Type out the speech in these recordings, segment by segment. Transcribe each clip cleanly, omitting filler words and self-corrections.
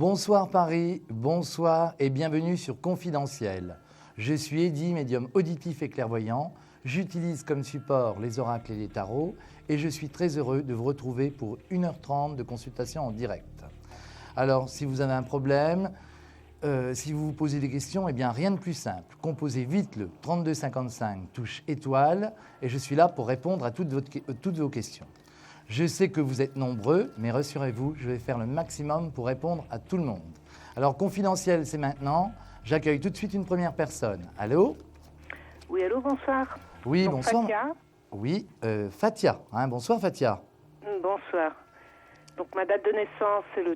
Bonsoir Paris, bonsoir et bienvenue sur Confidentiel. Je suis Eddy, médium auditif et clairvoyant. J'utilise comme support les oracles et les tarots et je suis très heureux de vous retrouver pour 1h30 de consultation en direct. Alors, si vous avez un problème, si vous vous posez des questions, eh bien rien de plus simple. Composez vite le 3255 touche étoile et je suis là pour répondre à toutes vos questions. Je sais que vous êtes nombreux, mais rassurez-vous, je vais faire le maximum pour répondre à tout le monde. Alors, Confidentiel, c'est maintenant. J'accueille tout de suite une première personne. Allô ? Oui, allô, bonsoir. Oui, Donc, bonsoir. Fatia. Oui, Fatia. Bonsoir, Fatia. Bonsoir. Donc, ma date de naissance, c'est le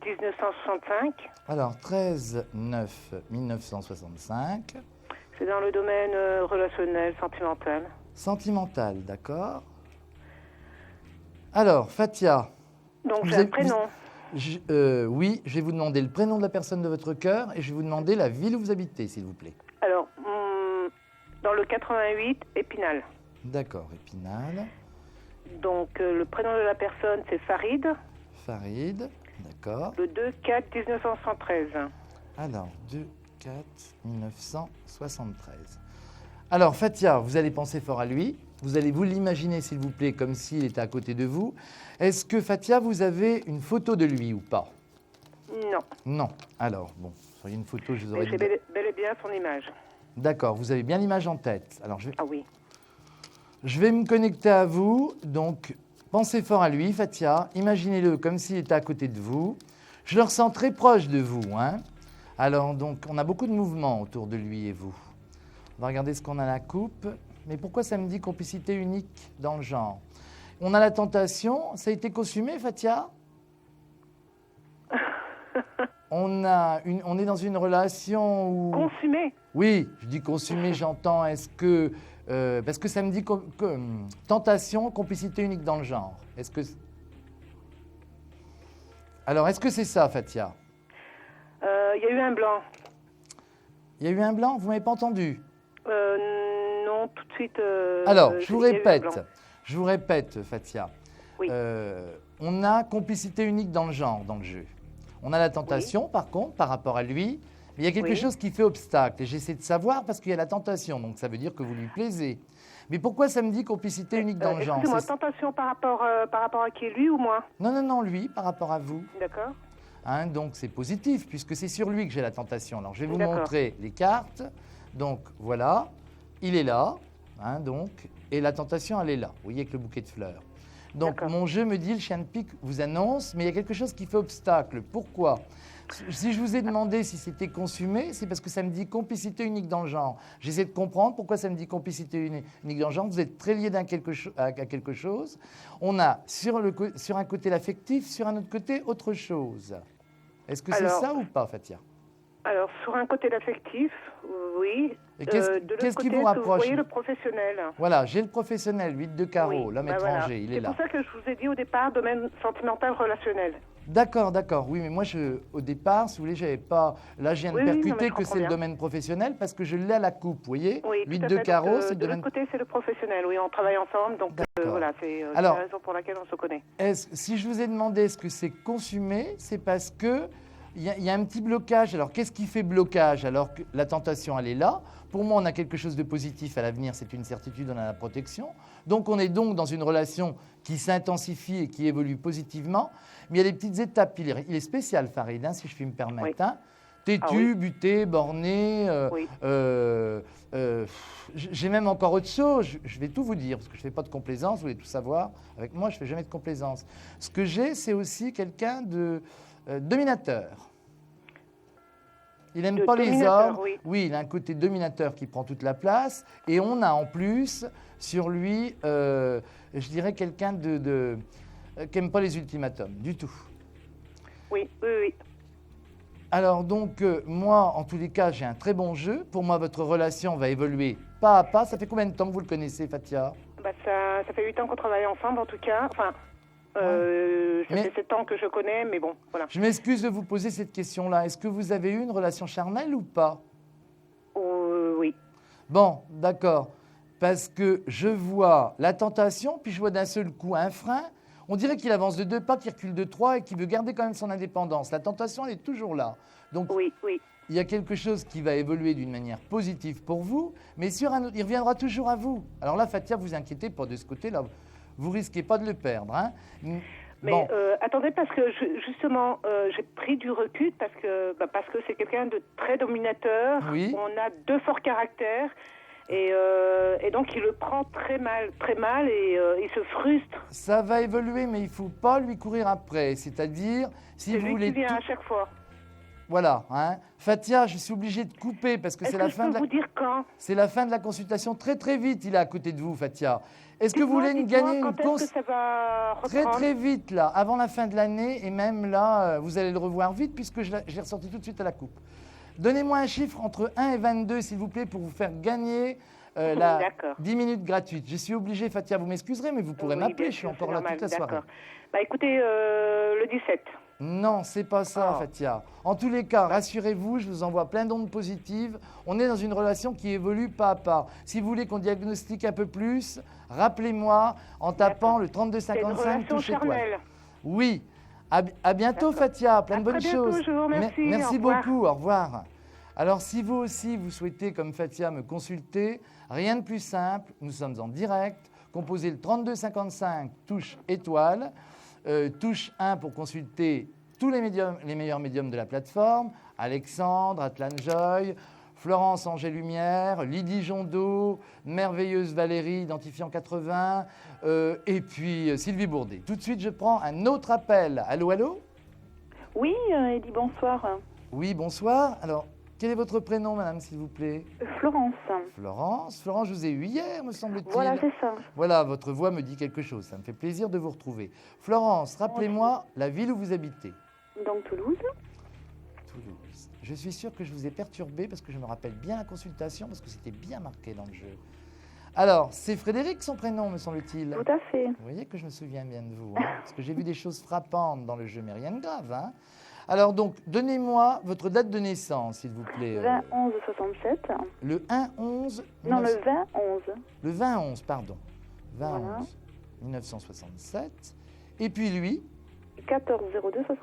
13-9-1965. Alors, 13-9-1965. C'est dans le domaine relationnel, sentimental. Sentimental, d'accord. Alors, Fatia. Donc, j'ai un prénom. Oui, je vais vous demander le prénom de la personne de votre cœur et je vais vous demander la ville où vous habitez, s'il vous plaît. Alors, dans le 88, Épinal. D'accord, Épinal. Donc, le prénom de la personne, c'est Farid. Farid, d'accord. Le 2-4-1973. Alors, 2-4-1973. Alors, Fatia, vous allez penser fort à lui. Vous allez vous l'imaginer, s'il vous plaît, comme s'il était à côté de vous. Est-ce que, Fatia, vous avez une photo de lui ou pas ? Non. Non. Alors, bon, sur une photo, je vous aurais Mais j'ai bel et bien son image. D'accord, vous avez bien l'image en tête. Alors, Ah oui. Je vais me connecter à vous. Donc, pensez fort à lui, Fatia. Imaginez-le comme s'il était à côté de vous. Je le ressens très proche de vous. Alors, donc, on a beaucoup de mouvements autour de lui et vous. On va regarder ce qu'on a à la coupe. Mais pourquoi ça me dit complicité unique dans le genre ? On a la tentation. Ça a été consumé, Fatia ? On est dans une relation où... Consumé ? Oui, je dis consumé, j'entends. Est-ce que... parce que ça me dit tentation, complicité unique dans le genre. Est-ce que... Alors, est-ce que c'est ça, Fatia ? Il y a eu un blanc. Il y a eu un blanc ? Vous ne m'avez pas entendu ? Non, tout de suite... Alors, je vous répète, Fatia. Oui. On a complicité unique dans le genre, dans le jeu. On a la tentation, par contre, par rapport à lui. Mais il y a quelque chose qui fait obstacle. Et j'essaie de savoir parce qu'il y a la tentation. Donc, ça veut dire que vous lui plaisez. Mais pourquoi ça me dit complicité unique dans le genre ? Excusez-moi, tentation par rapport à qui, lui ou moi ? Non, lui, par rapport à vous. D'accord. Donc, c'est positif, puisque c'est sur lui que j'ai la tentation. Alors, je vais vous montrer les cartes. Donc, voilà, il est là, donc, et la tentation, elle est là. Vous voyez, avec le bouquet de fleurs. Donc, mon jeu me dit, le chien de pique vous annonce, mais il y a quelque chose qui fait obstacle. Pourquoi ? Si je vous ai demandé si c'était consumé, c'est parce que ça me dit complicité unique dans le genre. J'essaie de comprendre pourquoi ça me dit complicité unique dans le genre. Vous êtes très liés à quelque chose. On a sur un côté l'affectif, sur un autre côté autre chose. Est-ce que c'est ça ou pas, Fatia ? Alors, sur un côté l'affectif, oui. Et qu'est-ce qui vous rapproche ? Vous voyez le professionnel. Voilà, j'ai le professionnel, 8 de carreau, l'homme étranger, il est là. C'est pour ça que je vous ai dit au départ, domaine sentimental relationnel. D'accord. Oui, mais moi, au départ, si vous voulez, j'avais pas... Là, je viens de percuter que c'est le domaine professionnel parce que je l'ai à la coupe, vous voyez ? Oui, 8 de carreau, c'est le domaine... De l'autre côté, c'est le professionnel, oui, on travaille ensemble, donc voilà, c'est la raison pour laquelle on se connaît. Si je vous ai demandé est-ce que c'est consumé, c'est parce que il y a un petit blocage. Alors, qu'est-ce qui fait blocage alors que la tentation, elle est là ? Pour moi, on a quelque chose de positif à l'avenir, c'est une certitude, on a la protection. Donc, on est donc dans une relation qui s'intensifie et qui évolue positivement. Mais il y a des petites étapes. Il est spécial, Farid, si je puis me permettre. Têtu, buté, borné. J'ai même encore autre chose. Je vais tout vous dire, parce que je ne fais pas de complaisance, vous voulez tout savoir. Avec moi, je ne fais jamais de complaisance. Ce que j'ai, c'est aussi quelqu'un de dominateur. Il n'aime pas les hommes. Oui, il a un côté dominateur qui prend toute la place. Et on a en plus sur lui, je dirais, quelqu'un qui n'aime pas les ultimatums, du tout. Oui. Alors donc, moi, en tous les cas, j'ai un très bon jeu. Pour moi, votre relation va évoluer pas à pas. Ça fait combien de temps que vous le connaissez, Fatia ? Ça fait 8 ans qu'on travaille ensemble, en tout cas. Enfin, ça fait 7 ans que je connais, mais bon, voilà. Je m'excuse de vous poser cette question-là. Est-ce que vous avez eu une relation charnelle ou pas ? Oui. Bon, d'accord. Parce que je vois la tentation, puis je vois d'un seul coup un frein. On dirait qu'il avance de 2 pas, qu'il recule de 3 et qu'il veut garder quand même son indépendance. La tentation, elle est toujours là. Donc, oui. il y a quelque chose qui va évoluer d'une manière positive pour vous, mais sur un autre, il reviendra toujours à vous. Alors là, Fatia, vous inquiétez pas de ce côté-là. Vous risquez pas de le perdre. Hein. Mais bon. Attendez, parce que justement, j'ai pris du recul parce que c'est quelqu'un de très dominateur. Oui. On a 2 forts caractères. Et donc, il le prend très mal, et il se frustre. Ça va évoluer, mais il ne faut pas lui courir après. C'est-à-dire, si vous voulez... C'est lui qui vient à chaque fois. Voilà. Hein. Fatia, je suis obligé de couper parce que c'est la fin de la... vous dire quand? C'est la fin de la consultation. Très, très vite, il est à côté de vous, Fatia. Est-ce que vous voulez gagner une quand est-ce que ça va reprendre? Très, très vite, là, avant la fin de l'année. Et même là, vous allez le revoir vite puisque je l'ai ressorti tout de suite à la coupe. Donnez-moi un chiffre entre 1 et 22, s'il vous plaît, pour vous faire gagner 10 minutes gratuites. Je suis obligé, Fatia, vous m'excuserez, mais vous pourrez m'appeler, je suis encore là toute la soirée. Écoutez, le 17. Non, c'est pas ça, Fatia. En tous les cas, rassurez-vous, je vous envoie plein d'ondes positives. On est dans une relation qui évolue pas à pas. Si vous voulez qu'on diagnostique un peu plus, rappelez-moi en tapant le 3255 touche étoile. Oui. À bientôt, Fatia. Plein de bonnes choses. Je vous remercie. Merci beaucoup. Au revoir. Alors, si vous aussi, vous souhaitez, comme Fatia, me consulter, rien de plus simple. Nous sommes en direct. Composez le 3255 touche étoile. Touche 1 pour consulter tous les meilleurs médiums de la plateforme. Alexandre, Atlan Joy, Florence Angers-Lumière, Lydie Jondeau, Merveilleuse Valérie, Identifiant 80, et puis Sylvie Bourdet. Tout de suite, je prends un autre appel. Allô, allô? Oui, Eddy, bonsoir. Oui, bonsoir. Alors, quel est votre prénom, madame, s'il vous plaît? Florence. Florence, je vous ai eu hier, me semble-t-il. Voilà, c'est ça. Voilà, votre voix me dit quelque chose. Ça me fait plaisir de vous retrouver. Florence, rappelez-moi la ville où vous habitez. Donc, Toulouse. Toulouse. Je suis sûr que je vous ai perturbé parce que je me rappelle bien la consultation, parce que c'était bien marqué dans le jeu. Alors, c'est Frédéric son prénom, me semble-t-il. Tout à fait. Vous voyez que je me souviens bien de vous, hein, parce que j'ai vu des choses frappantes dans le jeu, mais rien de grave. Hein. Alors donc, donnez-moi votre date de naissance, s'il vous plaît. 20-11-67. Le 1-11... Non, le 20-11. Le 20-11, pardon. 20-11, voilà. 1967. Et puis lui 14-02-69.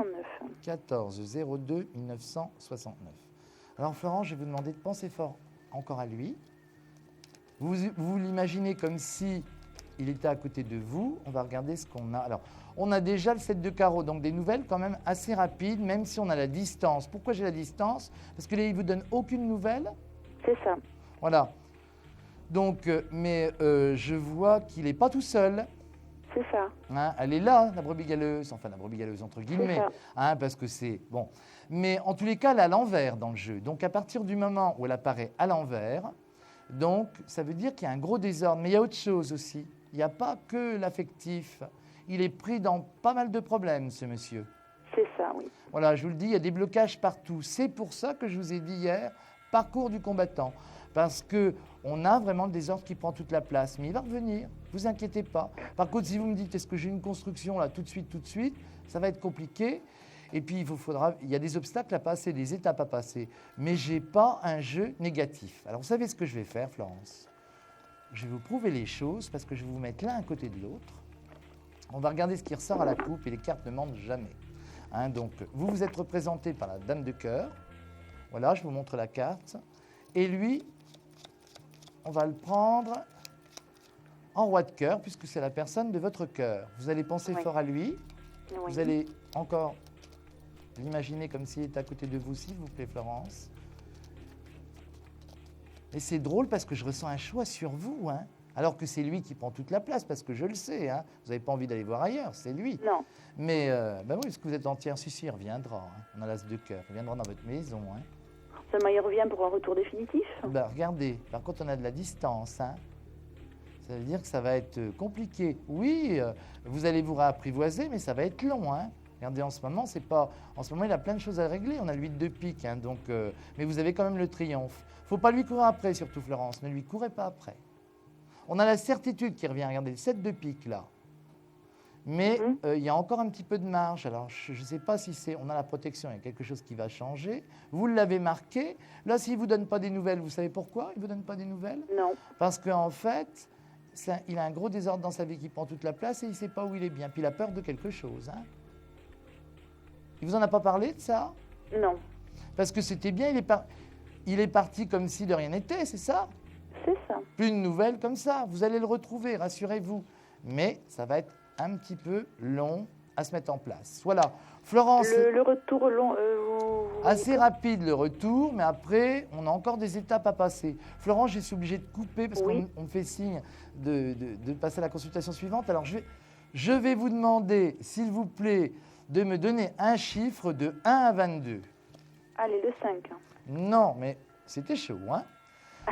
14-02-1969. Alors Florence, je vais vous demander de penser fort encore à lui. Vous l'imaginez comme si il était à côté de vous. On va regarder ce qu'on a. Alors, on a déjà le 7 de carreau, donc des nouvelles quand même assez rapides, même si on a la distance. Pourquoi j'ai la distance? Parce que là, il ne vous donne aucune nouvelle. C'est ça. Voilà. Donc, je vois qu'il n'est pas tout seul. C'est ça. Hein, elle est là, la brebis galeuse, enfin la brebis galeuse entre guillemets, hein, parce que c'est bon. Mais en tous les cas, elle est à l'envers dans le jeu. Donc, à partir du moment où elle apparaît à l'envers, donc ça veut dire qu'il y a un gros désordre. Mais il y a autre chose aussi. Il n'y a pas que l'affectif. Il est pris dans pas mal de problèmes, ce monsieur. C'est ça, oui. Voilà, je vous le dis, il y a des blocages partout. C'est pour ça que je vous ai dit hier, parcours du combattant. Parce qu'on a vraiment le désordre qui prend toute la place. Mais il va revenir, ne vous inquiétez pas. Par contre, si vous me dites, est-ce que j'ai une construction là tout de suite, ça va être compliqué. Et puis, il y a des obstacles à passer, des étapes à passer. Mais je n'ai pas un jeu négatif. Alors, vous savez ce que je vais faire, Florence? Je vais vous prouver les choses parce que je vais vous mettre l'un à côté de l'autre. On va regarder ce qui ressort à la coupe et les cartes ne mentent jamais. Hein, donc, vous vous êtes représenté par la dame de cœur. Voilà, je vous montre la carte. Et lui, on va le prendre en roi de cœur puisque c'est la personne de votre cœur. Vous allez penser fort à lui. Oui. Vous allez encore l'imaginer comme s'il était à côté de vous, s'il vous plaît, Florence. Et c'est drôle parce que je ressens un choix sur vous, hein, alors que c'est lui qui prend toute la place, parce que je le sais. Hein, vous n'avez pas envie d'aller voir ailleurs, c'est lui. Non. Mais oui, parce que vous êtes entière, si, il reviendra. Hein. On a l'as de cœur, il reviendra dans votre maison. Hein. Seulement, il revient pour un retour définitif. Regardez, par contre, on a de la distance. Hein. Ça veut dire que ça va être compliqué. Oui, vous allez vous réapprivoiser, mais ça va être long. Hein. Regardez, en ce moment, il a plein de choses à régler. On a le 8 de pique, hein, donc, mais vous avez quand même le triomphe. Il ne faut pas lui courir après, surtout, Florence. Ne lui courez pas après. On a la certitude qui revient. Regardez, le 7 de pique, là. Mais il y a encore un petit peu de marge. Alors, je ne sais pas si c'est... On a la protection, il y a quelque chose qui va changer. Vous l'avez marqué. Là, s'il ne vous donne pas des nouvelles, vous savez pourquoi il ne vous donne pas des nouvelles? Non. Parce qu'en fait, il a un gros désordre dans sa vie qui prend toute la place et il ne sait pas où il est bien. Puis il a peur de quelque chose. Hein. Il vous en a pas parlé de ça? Non. Parce que c'était bien, il est parti comme si de rien n'était, c'est ça? C'est ça. Plus de nouvelles comme ça. Vous allez le retrouver, rassurez-vous. Mais ça va être un petit peu long à se mettre en place. Voilà. Florence. Le retour long. Assez rapide le retour, mais après, on a encore des étapes à passer. Florence, je suis obligée de couper parce Oui. qu'on me fait signe de passer à la consultation suivante. Alors, je vais vous demander, s'il vous plaît, de me donner un chiffre de 1 à 22. Allez, le 5. Non, mais c'était chaud, hein?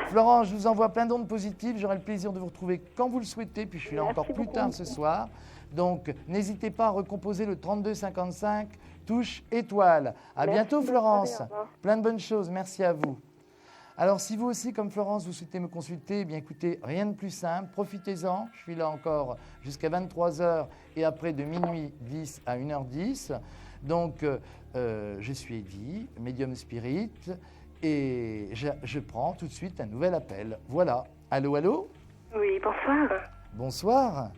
Florence, je vous envoie plein d'ondes positives. J'aurai le plaisir de vous retrouver quand vous le souhaitez. Puis je suis là Merci encore plus beaucoup. tard ce soir. Donc, n'hésitez pas à recomposer le 3255, touche étoile. À Merci, bientôt, bonne Florence. soirée, au revoir. Plein de bonnes choses. Merci à vous. Alors, si vous aussi, comme Florence, vous souhaitez me consulter, eh bien écoutez, rien de plus simple. Profitez-en. Je suis là encore jusqu'à 23h et après de minuit 10 à 1h10. Donc, je suis Eddy, médium spirit. Et je prends tout de suite un nouvel appel. Voilà. Allô, allô? Oui, bonsoir. Bonsoir.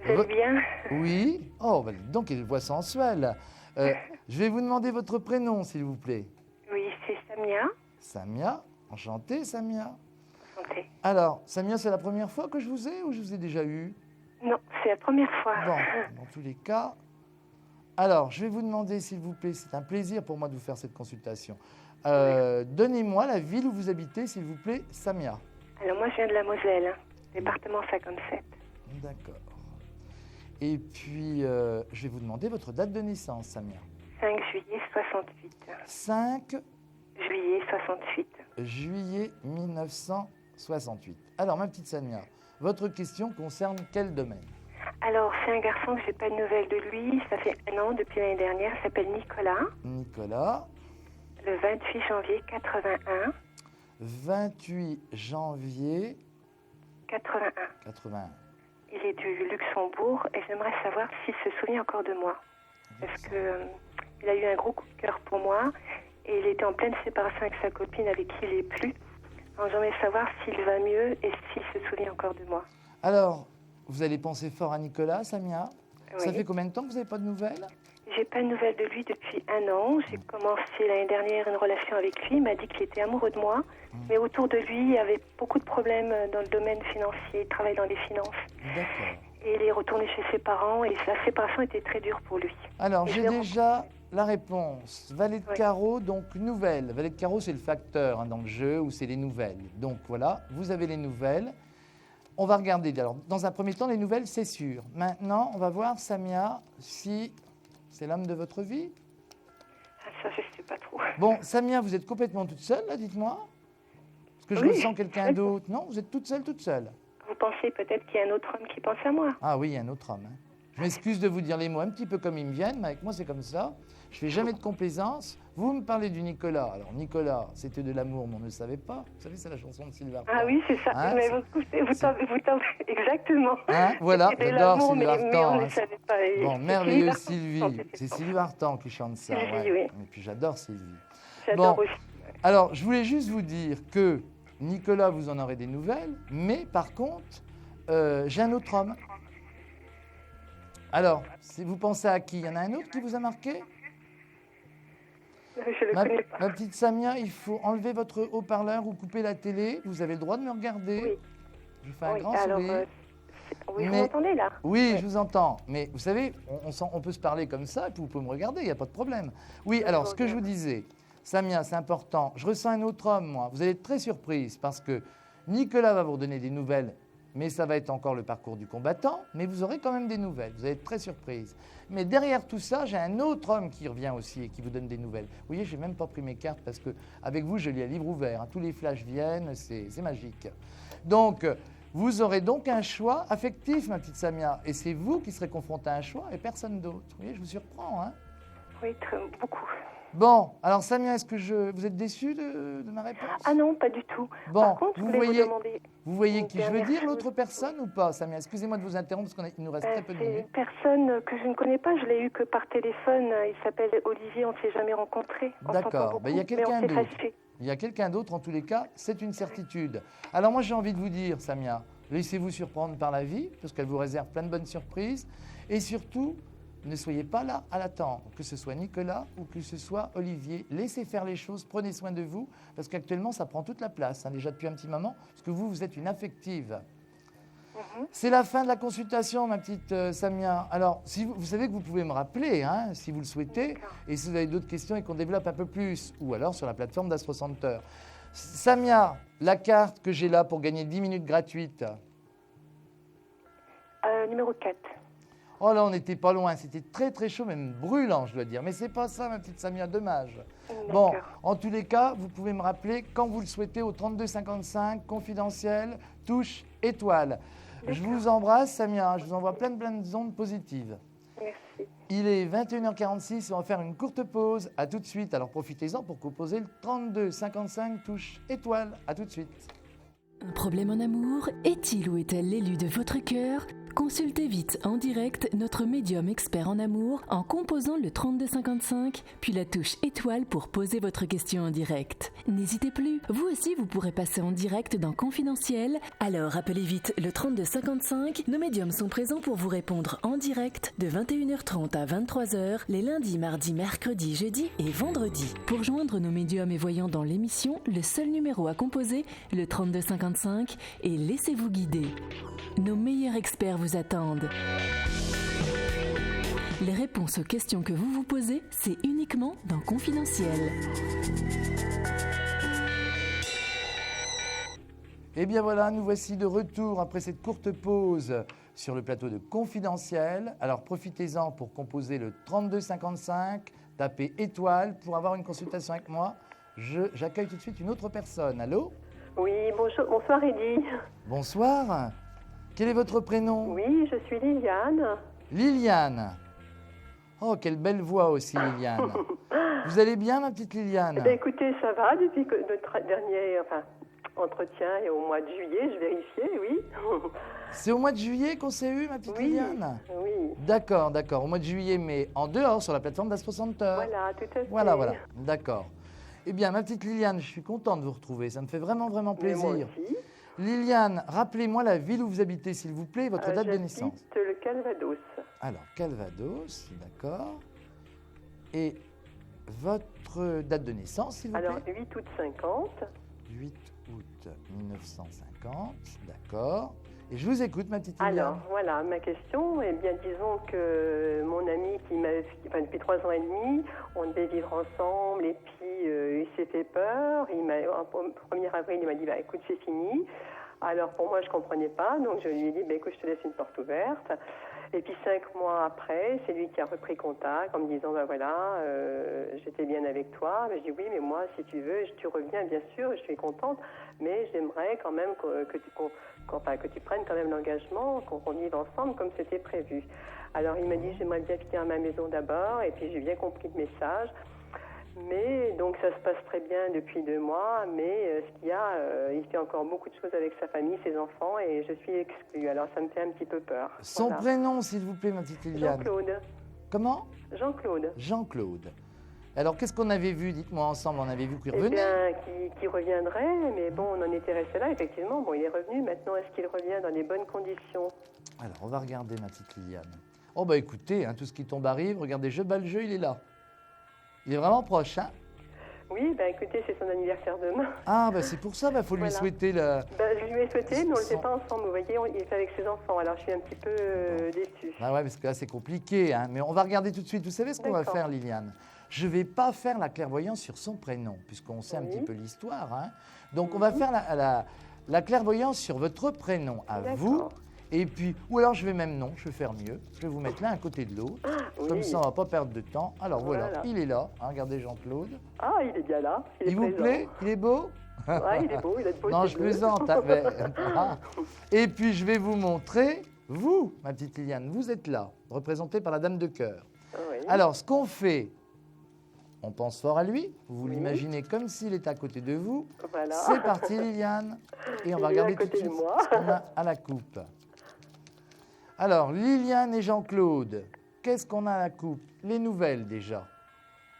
Vous allez bien? Oui. Oh, bah, dis donc, quelle voix sensuelle. Je vais vous demander votre prénom, s'il vous plaît. Oui, c'est Samia. Samia. Enchantée, Samia. Santé. Alors, Samia, c'est la première fois que je vous ai ou je vous ai déjà eu? Non, c'est la première fois. Bon, dans tous les cas. Alors, je vais vous demander, s'il vous plaît, c'est un plaisir pour moi de vous faire cette consultation. Donnez-moi la ville où vous habitez, s'il vous plaît, Samia. Alors moi, je viens de la Moselle, département 57. D'accord. Et puis, je vais vous demander votre date de naissance, Samia. 5 juillet 68. 5 Juillet 68. juillet 1968. Alors, ma petite Samia, votre question concerne quel domaine? Alors, c'est un garçon que j'ai pas de nouvelles de lui. Ça fait 1 an depuis l'année dernière. Il s'appelle Nicolas. Nicolas, Le 28 janvier 81. 28 janvier 81. 81. Il est du Luxembourg et j'aimerais savoir s'il se souvient encore de moi. Parce que il a eu un gros coup de cœur pour moi et il était en pleine séparation avec sa copine avec qui il n'est plus. Alors j'aimerais savoir s'il va mieux et s'il se souvient encore de moi. Alors, vous allez penser fort à Nicolas, Samia. Ça Oui. fait combien de temps que vous n'avez pas de nouvelles? J'ai pas de nouvelles de lui depuis 1 an. J'ai commencé l'année dernière une relation avec lui. Il m'a dit qu'il était amoureux de moi. Mais autour de lui, il y avait beaucoup de problèmes dans le domaine financier. Il travaille dans les finances. D'accord. Et il est retourné chez ses parents et la séparation était très dure pour lui. Alors, Et j'ai je l'ai déjà la réponse. Valet de Ouais. carreau, donc nouvelles. Valet de carreau, c'est le facteur dans le jeu où c'est les nouvelles. Donc voilà, vous avez les nouvelles. On va regarder. Alors, dans un premier temps, les nouvelles, c'est sûr. Maintenant, on va voir, Samia, si c'est l'homme de votre vie. Ah, ça, je sais pas trop. Bon, Samia, vous êtes complètement toute seule, là, dites-moi. Parce que je Oui, ressens quelqu'un très d'autre. Non, vous êtes toute seule, toute seule. Vous pensez peut-être qu'il y a un autre homme qui pense à moi? Ah oui, il y a un autre homme. Hein. Je m'excuse de vous dire les mots un petit peu comme ils me viennent, mais avec moi, c'est comme ça. Je fais jamais de complaisance. Vous me parlez du Nicolas. Alors, Nicolas, c'était de l'amour, mais on ne le savait pas. Vous savez, c'est la chanson de Sylvain. Ah oui, c'est ça. Hein, Mais c'est- vous tombez exactement. Hein, voilà, C'était de j'adore l'amour, Sylvain mais on Vartan. ne Hein. savait pas. Et Bon, c'est merveilleux Vartan qui Sylvie. chantait cette C'est chanson. Sylvie Vartan qui chante ça. Sylvie, ouais. oui. Et puis j'adore Sylvie. J'adore Bon. aussi. Alors, je voulais juste vous dire que Nicolas, vous en aurez des nouvelles, mais par contre, j'ai un autre homme. Alors, si vous pensez à qui? Il y en a un autre qui vous a marqué? Je le Ma, connais pas. ma petite Samia, il faut enlever votre haut-parleur ou couper la télé. Vous avez le droit de me regarder. Oui. Je vous fais un Oui, grand alors, sourire. oui, vous Mais- m'entendez là? Oui, Ouais. je vous entends. Mais vous savez, on peut se parler comme ça, et puis vous pouvez me regarder, il n'y a pas de problème. Oui, Je alors, vous ce que je vous regarde. disais, Samia, c'est important. Je ressens un autre homme, moi. Vous allez être très surprise, parce que Nicolas va vous redonner des nouvelles, mais ça va être encore le parcours du combattant, mais vous aurez quand même des nouvelles. Vous allez être très surprise. Mais derrière tout ça, j'ai un autre homme qui revient aussi et qui vous donne des nouvelles. Vous voyez, je n'ai même pas pris mes cartes, parce que avec vous, je lis à livre ouvert. Hein. Tous les flashs viennent, c'est magique. Donc, vous aurez donc un choix affectif, ma petite Samia. Et c'est vous qui serez confronté à un choix et personne d'autre. Vous voyez, je vous surprends. Hein. Oui, beaucoup. Bon, alors Samia, est-ce que vous êtes déçue de ma réponse? Ah non, pas du tout. Bon, Par contre, je vous voulais voyez, vous demander. vous voyez une qui je veux dernière dire, chose. l'autre personne ou pas, Samia? Excusez-moi de vous interrompre parce qu'il nous reste très peu de C'est une minutes. personne que je ne connais pas, je l'ai eu que par téléphone. Il s'appelle Olivier, on ne s'est jamais rencontrés. On D'accord. s'entend beaucoup, Ben, il y a mais quelqu'un on s'est d'autre. fâchés. Il y a quelqu'un d'autre, en tous les cas, c'est une certitude. Alors moi, j'ai envie de vous dire, Samia, Laissez-vous surprendre par la vie, parce qu'elle vous réserve plein de bonnes surprises. Et surtout, ne soyez pas là à l'attendre, que ce soit Nicolas ou que ce soit Olivier. Laissez faire les choses, prenez soin de vous, parce qu'actuellement, ça prend toute la place, déjà depuis un petit moment, parce que vous êtes une affective. C'est la fin de la consultation, ma petite Samia. Alors, si vous savez que vous pouvez me rappeler, si vous le souhaitez, et si vous avez d'autres questions et qu'on développe un peu plus, ou alors sur la plateforme d'Astro Center. Samia, la carte que j'ai là pour gagner 10 minutes gratuites. Numéro 4. Oh là, on n'était pas loin, c'était très très chaud, même brûlant, je dois dire. Mais c'est pas ça, ma petite Samia, dommage. Bon, en tous les cas, vous pouvez me rappeler quand vous le souhaitez au 3255, confidentiel, touche, étoile. Je vous embrasse, Samia, je vous envoie plein de ondes positives. Merci. Il est 21h46 et on va faire une courte pause. À tout de suite. Alors profitez-en pour composer le 3255, touche, étoile. À tout de suite. Un problème en amour? Est-il ou est-elle l'élu de votre cœur? Consultez vite en direct notre médium expert en amour en composant le 3255, puis la touche étoile pour poser votre question en direct. N'hésitez plus, vous aussi vous pourrez passer en direct dans Confidentiel. Alors appelez vite le 3255, nos médiums sont présents pour vous répondre en direct de 21h30 à 23h les lundis, mardis, mercredis, jeudis et vendredis. Pour joindre nos médiums et voyants dans l'émission, le seul numéro à composer, le 3255, et laissez-vous guider. Nos meilleurs experts vous attendent. Les réponses aux questions que vous vous posez, c'est uniquement dans Confidentiel. Et bien voilà, nous voici de retour après cette courte pause sur le plateau de Confidentiel. Alors profitez-en pour composer le 3255, tapez étoile pour avoir une consultation avec moi. J'accueille tout de suite une autre personne. Allô? Oui, bonsoir Eddy. Bonsoir. Quel est votre prénom? Oui, je suis Liliane. Liliane. Oh, quelle belle voix aussi, Liliane. Vous allez bien, ma petite Liliane? Écoutez, ça va depuis que notre dernier entretien est au mois de juillet, je vérifiais, oui. C'est au mois de juillet qu'on s'est eu, ma petite Liliane? Oui. D'accord. Au mois de juillet, mais en dehors, sur la plateforme d'Astro Center. Voilà, tout à fait. Voilà. D'accord. Eh bien, ma petite Liliane, je suis contente de vous retrouver. Ça me fait vraiment plaisir. Mais moi aussi. Liliane, rappelez-moi la ville où vous habitez, s'il vous plaît, et votre date de naissance. J'habite le Calvados. Alors, Calvados, d'accord. Et votre date de naissance, s'il vous plaît? Alors, 8 août 50. 8 août 1950, d'accord. Et je vous écoute, ma petite Liliane. Alors, voilà, ma question, eh bien, disons que mon ami depuis 3 ans et demi, on devait vivre ensemble, et puis il s'est fait peur. Au 1er avril, il m'a dit, écoute, c'est fini. Alors, pour moi, je ne comprenais pas, donc je lui ai dit, écoute, je te laisse une porte ouverte. Et puis 5 mois après, c'est lui qui a repris contact en me disant, voilà, j'étais bien avec toi. Je dis, oui, mais moi, si tu veux, tu reviens, bien sûr, je suis contente, mais j'aimerais quand même que tu prennes quand même l'engagement, qu'on vive ensemble comme c'était prévu. Alors, il m'a dit, j'aimerais bien quitter à ma maison d'abord, et puis j'ai bien compris le message. Mais donc ça se passe très bien depuis 2 mois, mais ce qu'il y a, il fait encore beaucoup de choses avec sa famille, ses enfants, et je suis exclue. Alors ça me fait un petit peu peur. Son prénom, s'il vous plaît, ma petite Liliane. Jean-Claude. Comment? Jean-Claude. Jean-Claude. Alors qu'est-ce qu'on avait vu, dites-moi ensemble, on avait vu qu'il revenait? Eh bien, qu'il reviendrait, mais bon, on en était resté là, effectivement. Bon, il est revenu, maintenant est-ce qu'il revient dans les bonnes conditions? Alors, on va regarder, ma petite Liliane. Oh écoutez, tout ce qui tombe arrive, regardez, je bats le jeu, il est là. Il est vraiment proche, hein? Oui, écoutez, c'est son anniversaire demain. Ah, c'est pour ça, faut lui souhaiter le... je lui ai souhaité, mais on n'était pas ensemble, vous voyez, il était avec ses enfants, alors je suis un petit peu déçue. Ouais, parce que là, c'est compliqué, hein, mais on va regarder tout de suite. Vous savez ce qu'on va faire, Liliane? Je ne vais pas faire la clairvoyance sur son prénom, puisqu'on sait un petit peu l'histoire, hein. Donc, on va faire la clairvoyance sur votre prénom, à vous. Et puis, ou alors je vais même je vais faire mieux. Je vais vous mettre l'un à côté de l'autre. Comme ça, on ne va pas perdre de temps. Alors voilà, il est là. Regardez Jean-Claude. Ah, il est bien là. Il vous plaît? Il est beau? Ouais, il est beau, il a de beaux Non, je plaisante. Et puis, je vais vous montrer, vous, ma petite Liliane, vous êtes là, représentée par la Dame de cœur. Oui. Alors, ce qu'on fait, on pense fort à lui. Vous l'imaginez comme s'il est à côté de vous. Voilà. C'est parti, Liliane. Et on va regarder tout de suite ce qu'on a à la coupe. Alors, Liliane et Jean-Claude, qu'est-ce qu'on a à la coupe? Les nouvelles déjà.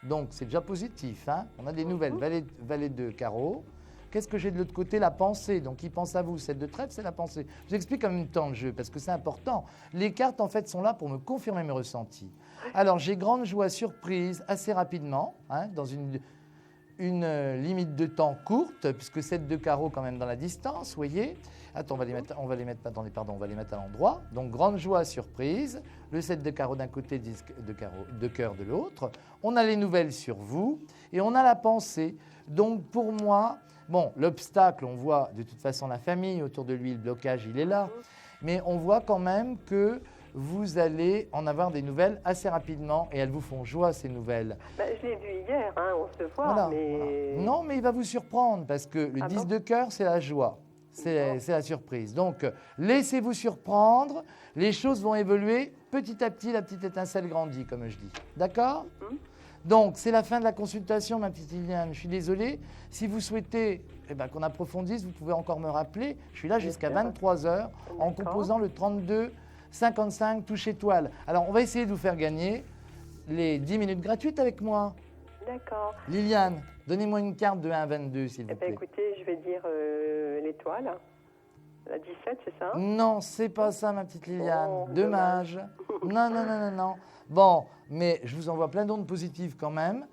Donc, c'est déjà positif, hein? On a des nouvelles. Valet de carreau, Qu'est-ce que j'ai de l'autre côté? La pensée. Donc, il pense à vous. 7 de trèfle, c'est la pensée. Je vous explique en même temps le jeu parce que c'est important. Les cartes, en fait, sont là pour me confirmer mes ressentis. Alors, j'ai grande joie, surprise, assez rapidement, hein, dans une limite de temps courte, puisque 7 de carreau quand même dans la distance, vous voyez. Attends, on va les mettre à l'endroit. Donc, grande joie, surprise. Le 7 de carreau d'un côté, 10 de cœur de l'autre. On a les nouvelles sur vous et on a la pensée. Donc, pour moi, bon, l'obstacle, on voit de toute façon la famille autour de lui, le blocage, il est là. Mais on voit quand même que vous allez en avoir des nouvelles assez rapidement et elles vous font joie, ces nouvelles. Je l'ai vu hier, hein, on se voit, Voilà, mais... voilà. Non, mais il va vous surprendre parce que le 10 de cœur, c'est la joie. C'est la surprise. Donc, laissez-vous surprendre. Les choses vont évoluer. Petit à petit, la petite étincelle grandit, comme je dis. D'accord? Donc, c'est la fin de la consultation, ma petite Liliane. Je suis désolé. Si vous souhaitez qu'on approfondisse, vous pouvez encore me rappeler. Je suis là jusqu'à 23h en composant le 32 55 touche étoile. Alors, on va essayer de vous faire gagner les 10 minutes gratuites avec moi. D'accord. Liliane, donnez-moi une carte de 1 à 22, s'il vous plaît. Écoutez, je vais dire l'étoile. La 17, c'est ça? Non, c'est pas ça, ma petite Liliane. Oh, Dommage. Non. Bon, mais je vous envoie plein d'ondes positives quand même.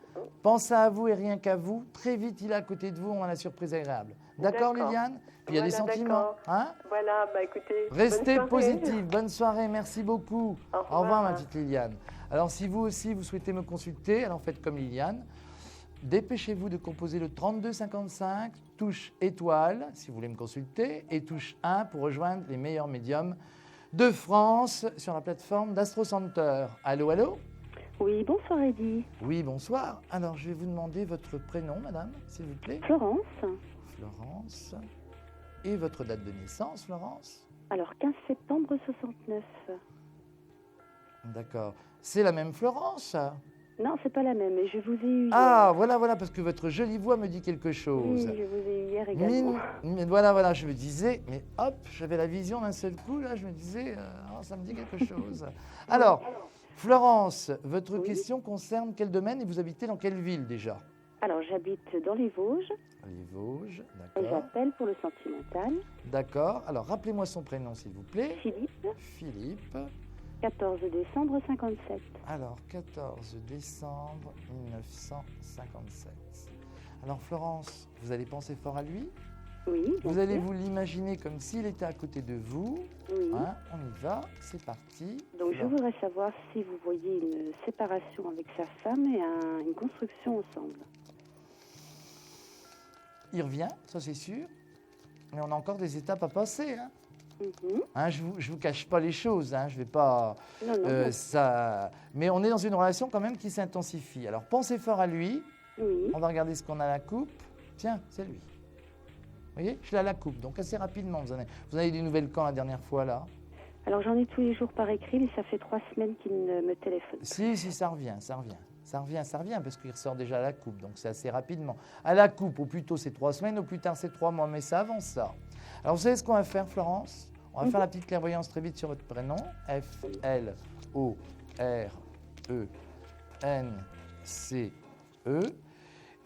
Pensez à vous et rien qu'à vous. Très vite, il est à côté de vous. On a la surprise agréable. D'accord, Liliane? Puis il y a des sentiments. Hein? Voilà, écoutez. Restez bonne soirée. positive. Bonne soirée. Merci beaucoup. Au revoir, ma petite Liliane. Alors, si vous aussi, vous souhaitez me consulter, alors faites comme Liliane. Dépêchez-vous de composer le 3255, touche étoile, si vous voulez me consulter, et touche 1 pour rejoindre les meilleurs médiums de France sur la plateforme d'Astro Center. Allô, allô? Oui, bonsoir Eddy. Oui, bonsoir. Alors, je vais vous demander votre prénom, madame, s'il vous plaît. Florence. Florence. Et votre date de naissance, Florence? Alors, 15 septembre 69. D'accord. C'est la même Florence? Non, c'est pas la même, mais je vous ai eu hier. Ah, voilà, parce que votre jolie voix me dit quelque chose. Oui, je vous ai eu hier également. Voilà, je me disais, mais hop, j'avais la vision d'un seul coup, là, je me disais, ça me dit quelque chose. Alors, Florence, votre question concerne quel domaine et vous habitez dans quelle ville déjà? Alors, j'habite dans les Vosges. Les Vosges, Et d'accord. j'appelle pour le sentimental. D'accord, alors rappelez-moi son prénom, s'il vous plaît. Philippe, Philippe. 14 décembre 57. Alors, 14 décembre 1957. Alors, Florence, vous allez penser fort à lui. Oui, bien Vous allez sûr. vous l'imaginer comme s'il était à côté de vous. Oui. Hein, on y va, c'est parti. Donc, je voudrais savoir si vous voyez une séparation avec sa femme et une construction ensemble. Il revient, ça c'est sûr. Mais on a encore des étapes à passer. Hein. Hein, je vous cache pas les choses. Hein, je vais pas. Non. Ça. Mais on est dans une relation quand même qui s'intensifie. Alors pensez fort à lui. Oui. On va regarder ce qu'on a à la coupe. Tiens, c'est lui. Vous voyez, je l'ai à la coupe. Donc assez rapidement, vous en avez des nouvelles quand la dernière fois là? Alors, j'en ai tous les jours par écrit, mais ça fait 3 semaines qu'il ne me téléphone pas. Si, ça revient, parce qu'il ressort déjà à la coupe, donc c'est assez rapidement. À la coupe, au plus tôt c'est 3 semaines, au plus tard c'est 3 mois, mais ça avance ça. Alors vous savez ce qu'on va faire, Florence? On va faire la petite clairvoyance très vite sur votre prénom. F-L-O-R-E-N-C-E.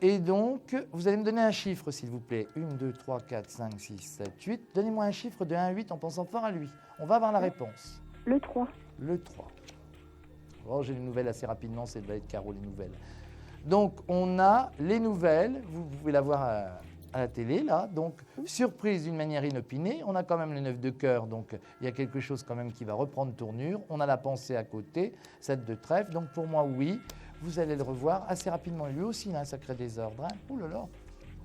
Et donc, vous allez me donner un chiffre, s'il vous plaît. 1, 2, 3, 4, 5, 6, 7, 8. Donnez-moi un chiffre de 1 à 8 en pensant fort à lui. On va avoir la réponse. Le 3. Le 3. Oh, j'ai les nouvelles assez rapidement, c'est va être Caro, les nouvelles. Donc, on a les nouvelles, vous pouvez la voir à la télé, là. Donc, surprise d'une manière inopinée. On a quand même le 9 de cœur, donc il y a quelque chose quand même qui va reprendre tournure. On a la pensée à côté, 7 de trèfle. Donc, pour moi, oui, vous allez le revoir assez rapidement. Lui aussi, il a un sacré désordre. Hein. Ouh là là.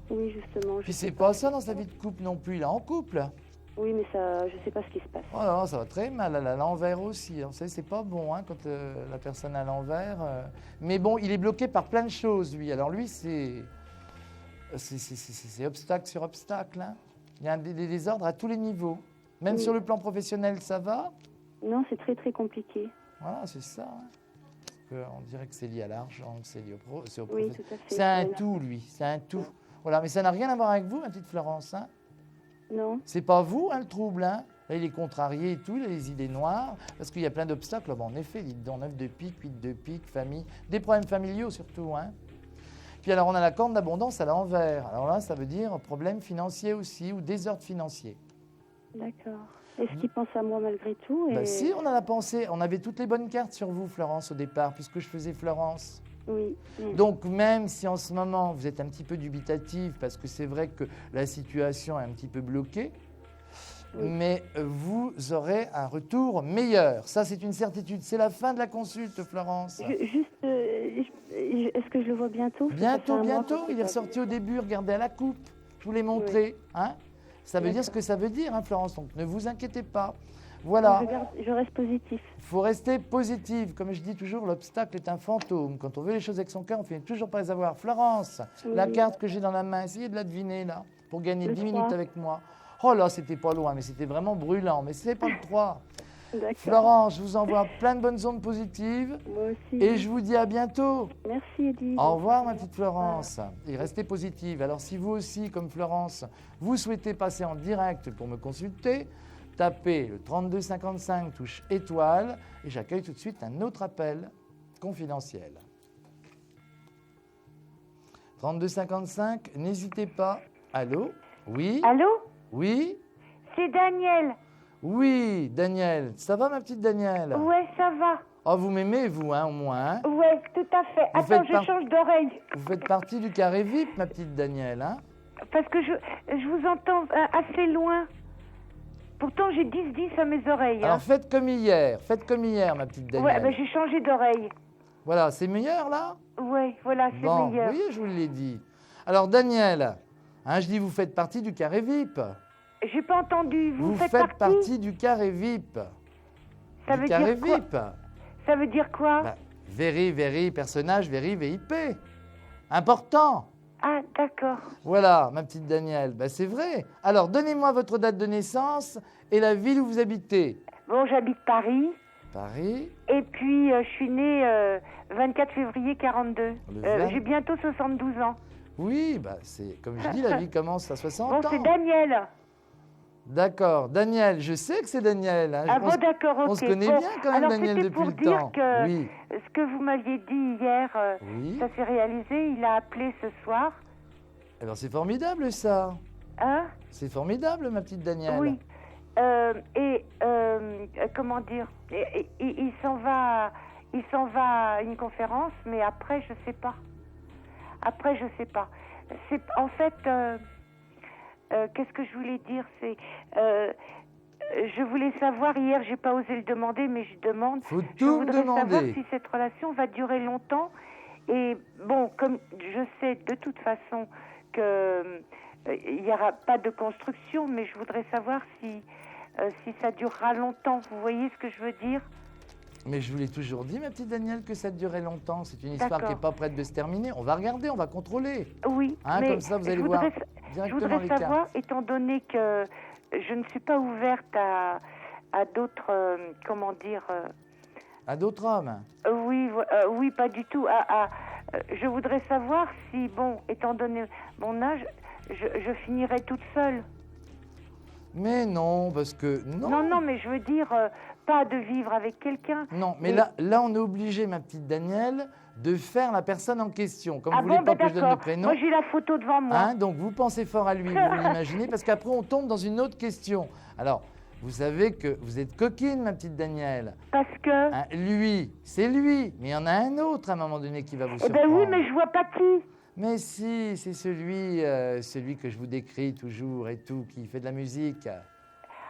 Oui, justement. Puis c'est pas ça dans sa vie de couple non plus, il est en couple. Oui, mais ça, je ne sais pas ce qui se passe. Oh non, ça va très mal, à l'envers aussi. Vous savez, c'est pas bon hein, quand la personne est à l'envers. Mais bon, il est bloqué par plein de choses, lui. Alors lui, c'est obstacle sur obstacle. Hein. Il y a des désordres à tous les niveaux. Même sur le plan professionnel, ça va? Non, c'est très, très compliqué. Voilà, c'est ça. Hein. On dirait que c'est lié à l'argent, que c'est lié au Oui, tout à fait. C'est un tout, lui. C'est un tout. Voilà, mais ça n'a rien à voir avec vous, ma petite Florence. Hein. Non. C'est pas vous, hein, le trouble. Hein. Là, il est contrarié et tout, il a les idées noires, parce qu'il y a plein d'obstacles. Bon, en effet, dites donc, 9 de pique, 8 de pique, famille, des problèmes familiaux surtout. Hein. Puis alors, on a la corne d'abondance à l'envers. Alors là, ça veut dire problème financier aussi ou désordre financier. D'accord. Est-ce qu'il pense à moi malgré tout Bah, si, on en a pensé. On avait toutes les bonnes cartes sur vous, Florence, au départ, puisque je faisais Florence. Oui. Donc, même si en ce moment, vous êtes un petit peu dubitatif, parce que c'est vrai que la situation est un petit peu bloquée, Oui. mais vous aurez un retour meilleur. Ça, c'est une certitude. C'est la fin de la consulte, Florence. Est-ce que je le vois bientôt? Ça fait Bientôt, un mois bientôt. qu'on Il s'est est pas ressorti vu. au début. Regardez à la coupe. Je vous l'ai montré. Hein, ça veut dire D'accord. ce que ça veut dire, hein, Florence. Donc, ne vous inquiétez pas. Voilà. Je reste positif. Il faut rester positive. Comme je dis toujours, l'obstacle est un fantôme. Quand on veut les choses avec son cœur, on finit toujours par les avoir. Florence, la carte que j'ai dans la main, essayez de la deviner là, pour gagner Le 10 3. minutes avec moi. Oh là, c'était pas loin, mais c'était vraiment brûlant. Mais c'est pas le 3. D'accord. Florence, je vous envoie plein de bonnes ondes positives. Moi aussi. Et je vous dis à bientôt. Merci, Edith. Au revoir, ma petite Florence. Et restez positive. Alors, si vous aussi, comme Florence, vous souhaitez passer en direct pour me consulter, tapez le 3255, touche étoile, et j'accueille tout de suite un autre appel confidentiel. 3255, n'hésitez pas. Allô? Oui? Allô? Oui? C'est Daniel. Oui, Daniel. Ça va, ma petite Danielle? Ouais, ça va. Oh, vous m'aimez, vous, hein, au moins, hein? Ouais, tout à fait. Vous Attends, faites je par- change d'oreille. Vous faites partie du carré VIP, ma petite Danielle, hein? Parce que je vous entends assez loin. Pourtant, j'ai 10-10 à mes oreilles. hein. Alors, faites comme hier, ma petite Danielle. Ouais, ben j'ai changé d'oreille. Voilà, c'est meilleur, là? Ouais, voilà, c'est Bon, meilleur. oui, je vous l'ai dit. Alors, Daniel, hein, je dis, vous faites partie du carré VIP. J'ai pas entendu. Vous, faites partie du carré VIP. Ça Du veut carré dire quoi? VIP. Ça veut dire quoi? Bah, very, personnage, very, VIP. Important. Ah, d'accord. Voilà, ma petite Danielle. Bah, c'est vrai. Alors, donnez-moi votre date de naissance et la ville où vous habitez. Bon, j'habite Paris. Paris. Et puis, je suis née 24 février 42. Le 20. J'ai bientôt 72 ans. Oui, bah, c'est comme je dis, la vie commence à 60 Bon, ans. c'est Daniel. D'accord. Daniel, je sais que c'est Daniel. Hein. Ah bon, d'accord, ok. On se connaît Bon, bien quand même, alors, Daniel, c'était depuis pour le dire temps. que Oui. ce que vous m'aviez dit hier, Oui. ça s'est réalisé. Il a appelé ce soir. Alors, c'est formidable, ça. Hein? C'est formidable, ma petite Danielle. Oui. Comment dire? Il s'en va à une conférence, mais après, je sais pas. Après, je sais pas. C'est en fait, qu'est-ce que je voulais dire? C'est, je voulais savoir hier, j'ai pas osé le demander, mais je demande. Faut Je tout me voudrais savoir demander. si cette relation va durer longtemps. Et bon, comme je sais de toute façon que il n'y aura pas de construction, mais je voudrais savoir si ça durera longtemps. Vous voyez ce que je veux dire? Mais je vous l'ai toujours dit, ma petite Danielle, que ça durait longtemps. C'est une histoire D'accord. qui n'est pas prête de se terminer. On va regarder, on va contrôler. Oui, Hein, mais comme ça, vous allez je voir voudrais, je directement voudrais les savoir, cartes. étant donné que je ne suis pas ouverte à d'autres, comment dire, À d'autres hommes. oui, pas du tout. Je voudrais savoir si, bon, étant donné mon âge, je finirai toute seule. Mais non, parce que... Non, mais je veux dire, pas de vivre avec quelqu'un. Non, mais Et- là, on est obligé, ma petite Danielle, de faire la personne en question. Comme Ah vous voulez bon, pas ben que je donne le d'accord. prénom, Moi, j'ai la photo devant moi. hein, donc vous pensez fort à lui, vous l'imaginez, parce qu'après, on tombe dans une autre question. Alors, vous savez que vous êtes coquine, ma petite Danielle. Parce que... Hein, lui, c'est lui, mais il y en a un autre à un moment donné qui va vous Eh surprendre. ben oui, mais je vois pas qui. Mais si, c'est celui que je vous décris toujours et tout, qui fait de la musique.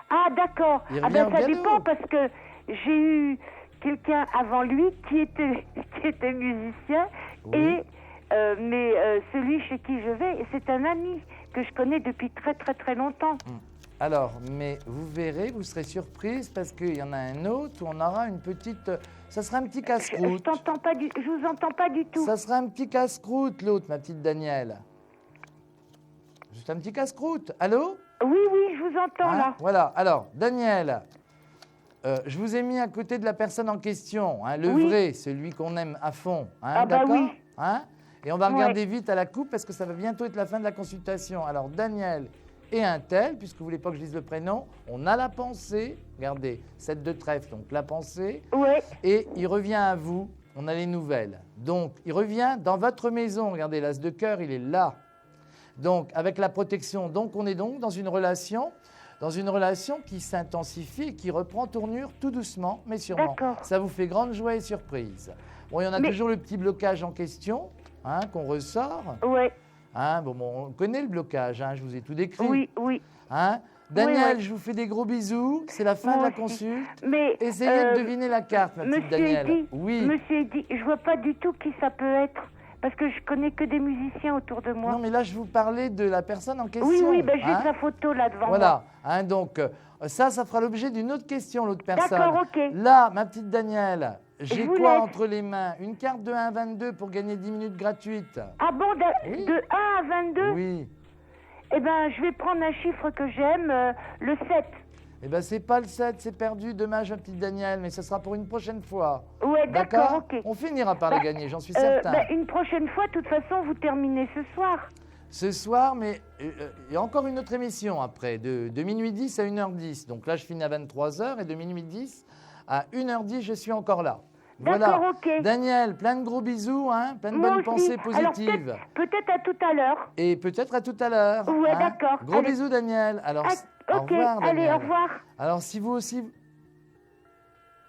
Ah, d'accord. Il Ah revient ben au ça galop. dépend parce que j'ai eu quelqu'un avant lui qui était musicien Oui. mais celui chez qui je vais, c'est un ami que je connais depuis très très très longtemps. Alors, mais vous verrez, vous serez surprise parce qu'il y en a un autre où on aura une petite... Ça sera un petit Je casse-croûte. t'entends pas je vous entends pas du tout. Ça sera un petit casse-croûte, l'autre, ma petite Danielle. Juste un petit casse-croûte. Allô? Oui, je vous entends Hein, là. Voilà. Alors, Daniel, je vous ai mis à côté de la personne en question, hein, le Oui. vrai, celui qu'on aime à fond. Hein, Ah bah d'accord? oui. Hein? Et on va Ouais. regarder vite à la coupe parce que ça va bientôt être la fin de la consultation. Alors, Daniel et un tel, puisque vous voulez pas que je dise le prénom, on a la pensée. Regardez, 7 de trèfle, donc la pensée. Ouais. Et il revient à vous on a les nouvelles. Donc, il revient dans votre maison. Regardez, l'as de cœur, il est là. Donc, avec la protection, donc on est donc dans une relation qui s'intensifie et qui reprend tournure tout doucement, mais sûrement. D'accord. Ça vous fait grande joie et surprise. Bon, il y en a toujours le petit blocage en question, hein, qu'on ressort. Ouais. Hein, bon, on connaît le blocage, hein, je vous ai tout décrit. Oui, oui. Hein. Daniel, Oui. je vous fais des gros bisous. C'est la fin Moi de la aussi. consulte. Mais Essayez de deviner la carte, ma petite Monsieur Danielle. Eddy, Oui. Monsieur Eddy, je vois pas du tout qui ça peut être. Parce que je connais que des musiciens autour de moi. Non, mais là, je vous parlais de la personne en question. Oui, oui, ben, j'ai hein. sa photo là devant moi. Voilà. Hein, donc, ça fera l'objet d'une autre question, l'autre personne. D'accord, ok. Là, ma petite Danielle, j'ai vous quoi laisse. entre les mains? Une carte de 1 à 22 pour gagner 10 minutes gratuites. Ah bon, Oui. de 1 à 22 Oui. Eh ben, je vais prendre un chiffre que j'aime, le 7. Eh bien, c'est pas le 7, c'est perdu. Dommage, ma petite Danielle, mais ce sera pour une prochaine fois. Ouais, d'accord, ok. On finira par Bah, le gagner, j'en suis certain. Une prochaine fois, de toute façon, vous terminez ce soir. Ce soir, mais il y a encore une autre émission après, de minuit 10 à 1h10. Donc là, je finis à 23h et de minuit 10 à 1h10, je suis encore là. D'accord, Voilà. ok. Daniel, plein de gros bisous, hein, plein de Moi bonnes aussi. pensées Alors, positives. peut-être à tout à l'heure. Et peut-être à tout à l'heure. Ouais, hein. d'accord. Gros Allez. bisous, Daniel. Alors, Ah, au ok, revoir, allez, Daniel. au revoir. Alors, si vous aussi...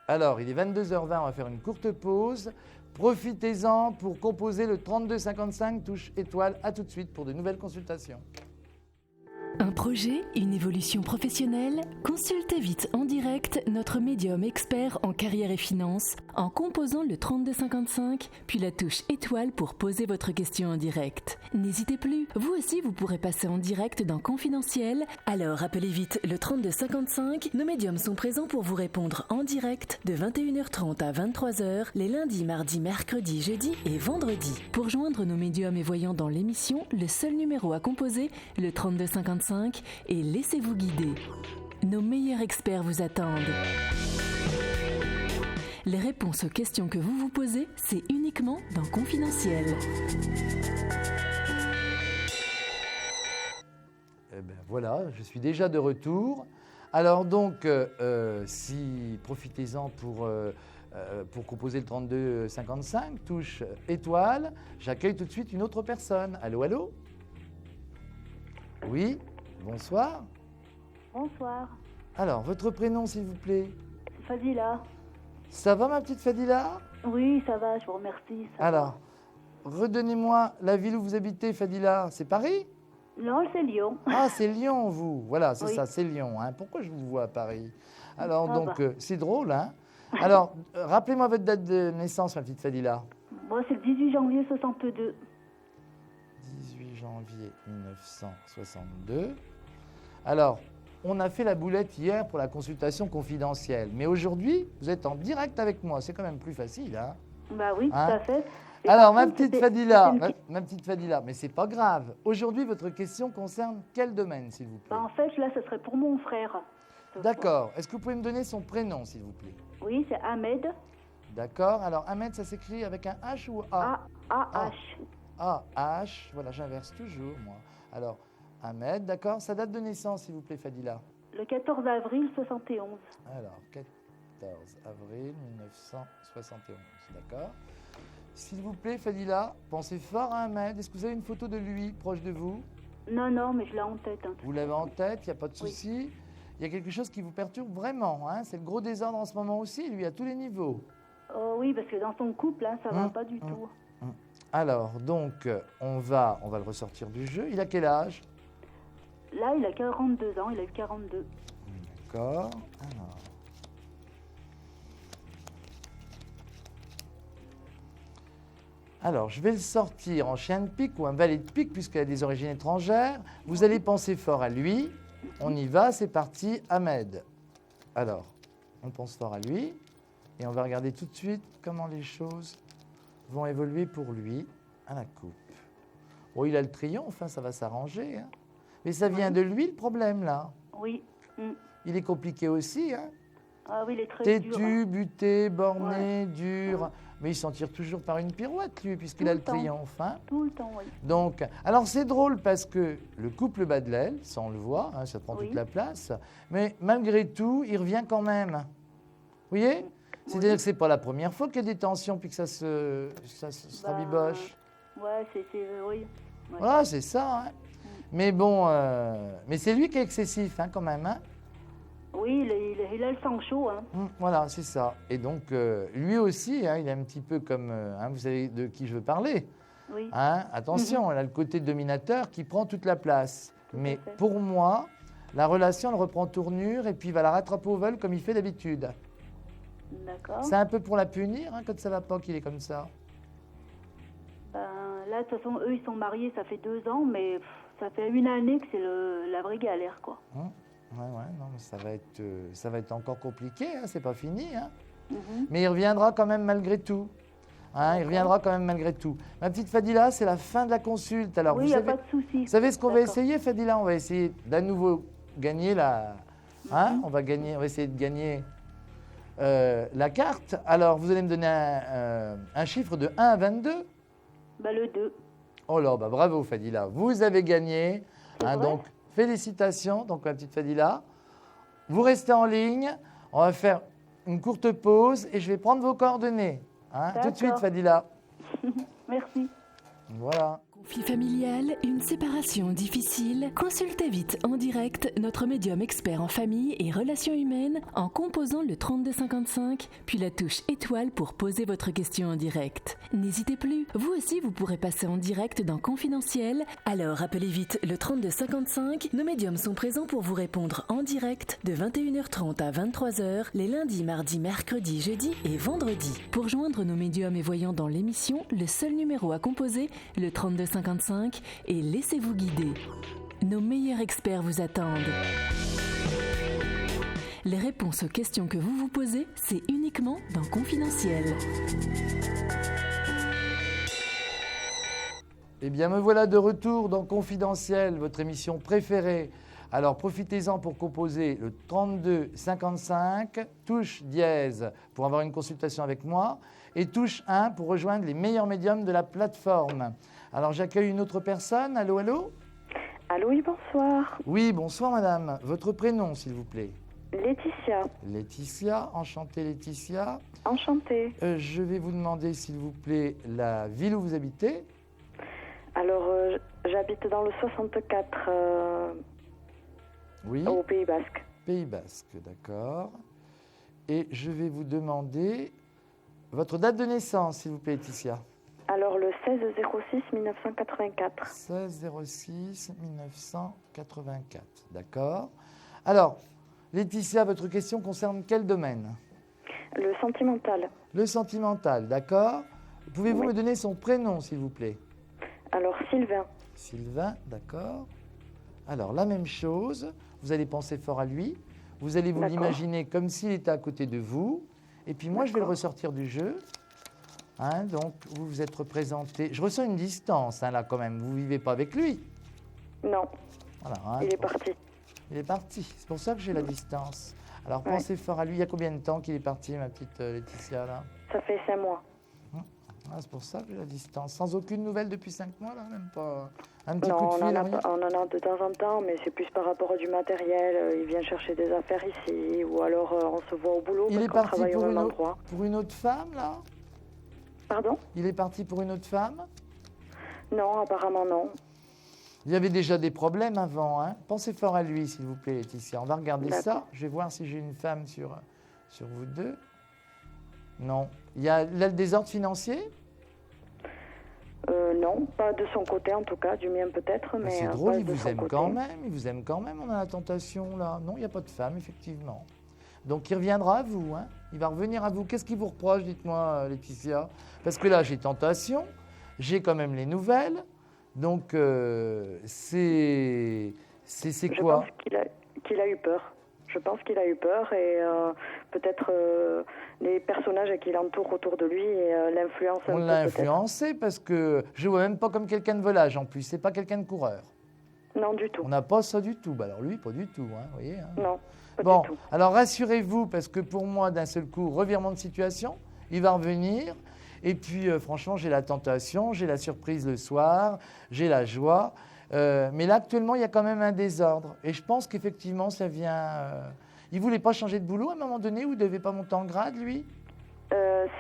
Alors, il est 22h20, on va faire une courte pause. Profitez-en pour composer le 3255, touche étoile. À tout de suite pour de nouvelles consultations. Un projet, une évolution professionnelle? Consultez vite en direct notre médium expert en carrière et finance en composant le 3255, puis la touche étoile pour poser votre question en direct. N'hésitez plus, vous aussi vous pourrez passer en direct dans Confidentiel, alors appelez vite le 3255. Nos médiums sont présents pour vous répondre en direct de 21h30 à 23h les lundis, mardis, mercredis, jeudis et vendredis. Pour joindre nos médiums et voyants dans l'émission, le seul numéro à composer, le 3255, et laissez-vous guider. Nos meilleurs experts vous attendent. Les réponses aux questions que vous vous posez, c'est uniquement dans Confidentiel. Eh ben voilà, je suis déjà de retour. Alors donc, profitez-en pour composer le 3255, touche étoile. J'accueille tout de suite une autre personne. Allô, allô? Oui, bonsoir. Bonsoir, Alors, votre prénom, s'il vous plaît? c'est Fadila. Ça va, ma petite Fadila? Oui, ça va, je vous remercie. ça Alors, redonnez-moi la ville où vous habitez, Fadila. C'est Paris? va. Non, c'est Lyon. Ah, c'est Lyon, vous. Voilà, c'est Oui. ça, c'est Lyon. Hein. Pourquoi je vous vois à Paris? Alors, Ah donc, bah. c'est drôle, hein? Alors, rappelez-moi votre date de naissance, ma petite Fadila. Moi, c'est le 18 janvier 62. 18 janvier 1962. Alors, on a fait la boulette hier pour la consultation confidentielle. Mais aujourd'hui, vous êtes en direct avec moi. C'est quand même plus facile, hein? Bah oui, Hein? tout à fait. Et Alors, par ma contre, petite c'était- Fadila, c'était une- ma petite Fadila, mais c'est pas grave. Aujourd'hui, votre question concerne quel domaine, s'il vous plaît? Bah, en fait, là, ce serait pour mon frère. D'accord. Est-ce que vous pouvez me donner son prénom, s'il vous plaît? Oui, c'est Ahmed. D'accord. Alors, Ahmed, ça s'écrit avec un H ou A? A-A-H. A-H. Voilà, j'inverse toujours, moi. Alors, Ahmed, d'accord. Sa date de naissance, s'il vous plaît, Fadila? Le 14 avril 71. Alors, 14 avril 1971, d'accord. S'il vous plaît, Fadila, pensez fort à Ahmed. Est-ce que vous avez une photo de lui proche de vous? Non, non, mais je l'ai en tête. Hein. Vous l'avez en tête, il n'y a pas de Oui. souci. Il y a quelque chose qui vous perturbe vraiment, hein? C'est le gros désordre en ce moment aussi, lui, à tous les niveaux. Oh oui, parce que dans son couple, hein, ça va pas du tout. Alors, donc, on va le ressortir du jeu. Il a quel âge? Là, il a 42 ans, il a eu 42. D'accord. Alors, je vais le sortir en chien de pique ou un valet de pique, puisqu'il a des origines étrangères. Vous allez penser fort à lui. On y va, c'est parti, Ahmed. Alors, on pense fort à lui. Et on va regarder tout de suite comment les choses vont évoluer pour lui à la coupe. Bon, il a le triomphe, hein, ça va s'arranger. Hein. Mais ça vient de lui, le problème, là. Oui. Il est compliqué aussi, hein. Ah oui, il est très dur. Têtu, Hein. buté, borné, dur. Ouais. Mais il s'en tire toujours par une pirouette, lui, puisqu'il Tout a le le temps. triomphe. Hein. Tout le temps, oui. Donc, alors c'est drôle parce que le couple bat de l'aile, ça on le voit, hein, ça prend Oui. toute la place. Mais malgré tout, il revient quand même. Vous voyez? C'est-à-dire Oui. que ce n'est pas la première fois qu'il y a des tensions puis que ça se rabiboche. Ouais, oui. Ouais. Voilà, c'est ça. Hein. Mais bon, mais c'est lui qui est excessif quand même. Hein. Oui, il a le sang chaud. Hein. Voilà, c'est ça. Et donc, lui aussi, il est un petit peu comme, vous savez de qui je veux parler. Oui. Attention, elle a le côté dominateur qui prend toute la place. Mais fait. pour moi, la relation, elle reprend tournure et puis il va la rattraper au vol comme il fait d'habitude. D'accord. C'est un peu pour la punir quand ça va pas qu'il est comme ça. Ben, là, de toute façon, eux, ils sont mariés, ça fait 2 ans, mais ça fait 1 année que c'est la vraie galère, quoi. Ouais, non, mais ça va être encore compliqué, c'est pas fini. Mhm. Mais il reviendra quand même malgré tout. Il reviendra quand même malgré tout. Ma petite Fadila, c'est la fin de la consulte. Alors, Oui, il n'y a pas de souci. vous savez ce qu'on va D'accord. essayer, Fadila? On va essayer d'à nouveau gagner la... on va essayer de gagner la carte. Alors, vous allez me donner un chiffre de 1 à 22. Ben, le 2. Oh là, bravo Fadila, vous avez gagné. C'est vrai Donc, félicitations, donc ma petite Fadila. Vous restez en ligne, on va faire une courte pause et je vais prendre vos coordonnées. Tout de suite D'accord. Fadila. Merci. Voilà. Conflit familial, une séparation difficile? Consultez vite en direct notre médium expert en famille et relations humaines en composant le 3255, puis la touche étoile pour poser votre question en direct. N'hésitez plus, vous aussi vous pourrez passer en direct dans Confidentiel, alors appelez vite le 3255, nos médiums sont présents pour vous répondre en direct de 21h30 à 23h les lundis, mardis, mercredis, jeudis et vendredis. Pour joindre nos médiums et voyants dans l'émission, le seul numéro à composer, le 3255, et laissez-vous guider. Nos meilleurs experts vous attendent. Les réponses aux questions que vous vous posez, c'est uniquement dans Confidentiel. Eh bien, me voilà de retour dans Confidentiel, votre émission préférée. Alors, profitez-en pour composer le 3255, touche dièse pour avoir une consultation avec moi, et touche 1 pour rejoindre les meilleurs médiums de la plateforme. Alors, j'accueille une autre personne. Allô, allô? Allô, oui, bonsoir. Oui, bonsoir madame. Votre prénom, s'il vous plaît? Laetitia. Laetitia, enchantée Laetitia. Enchantée. Je vais vous demander, s'il vous plaît, la ville où vous habitez. Alors, j'habite dans le 64 Oui, au Pays Basque. Pays Basque, d'accord. Et je vais vous demander votre date de naissance, s'il vous plaît, Laetitia. Alors, le 16-06-1984. 16-06-1984, d'accord. Alors, Laetitia, votre question concerne quel domaine? Le sentimental. Le sentimental, d'accord. Pouvez-vous Oui. me donner son prénom, s'il vous plaît? Alors, Sylvain. Sylvain, d'accord. Alors, la même chose, vous allez penser fort à lui, vous allez vous D'accord. l'imaginer comme s'il était à côté de vous, et puis moi, je vais le ressortir du jeu. Donc, vous vous êtes représenté. Je ressens une distance, là, quand même. Vous ne vivez pas avec lui. Non, Voilà, il est parti. Il est parti. C'est pour ça que j'ai la distance. Alors, Ouais. pensez fort à lui. Il y a combien de temps qu'il est parti, ma petite Laetitia, là? Ça fait 5 mois. C'est pour ça que j'ai la distance. Sans aucune nouvelle depuis 5 mois, là, même pas un petit coup Non, de on fil, en, rien? on en a de temps en temps, mais c'est plus par rapport à du matériel. Il vient chercher des affaires ici, ou alors on se voit au boulot Il est parce qu'on parti travaille au pour même une, endroit. pour une autre femme, là? Pardon? Il est parti pour une autre femme? Non, apparemment non. Il y avait déjà des problèmes avant. Pensez fort à lui, s'il vous plaît, Laetitia. On va regarder D'accord. ça. Je vais voir si j'ai une femme sur vous deux. Non. Il y a le désordre financier? Non, pas de son côté en tout cas, du mien peut-être, mais C'est pas drôle, il de vous son aime côté. quand même. Il vous aime quand même. On a la tentation, là. Non, il n'y a pas de femme, effectivement. Donc, il reviendra à vous. Il va revenir à vous. Qu'est-ce qu'il vous reproche, dites-moi, Laetitia? Parce que là, j'ai tentation. J'ai quand même les nouvelles. Donc, c'est Je quoi? pense qu'il a eu peur. Je pense qu'il a eu peur et peut-être les personnages qui l'entourent autour de lui et l'influence un On peu l'a peut-être. influencé parce que je ne vois même pas comme quelqu'un de volage en plus. C'est pas quelqu'un de coureur. Non, du tout. On n'a pas ça du tout. Alors lui, pas du tout. Vous voyez, Non, pas Bon, du tout. alors rassurez-vous parce que pour moi, d'un seul coup, revirement de situation, il va revenir. Et puis, franchement, j'ai la tentation, j'ai la surprise le soir, j'ai la joie. Mais là, actuellement, il y a quand même un désordre. Et je pense qu'effectivement, ça vient... Il ne voulait pas changer de boulot à un moment donné ou il ne devait pas monter en grade, lui?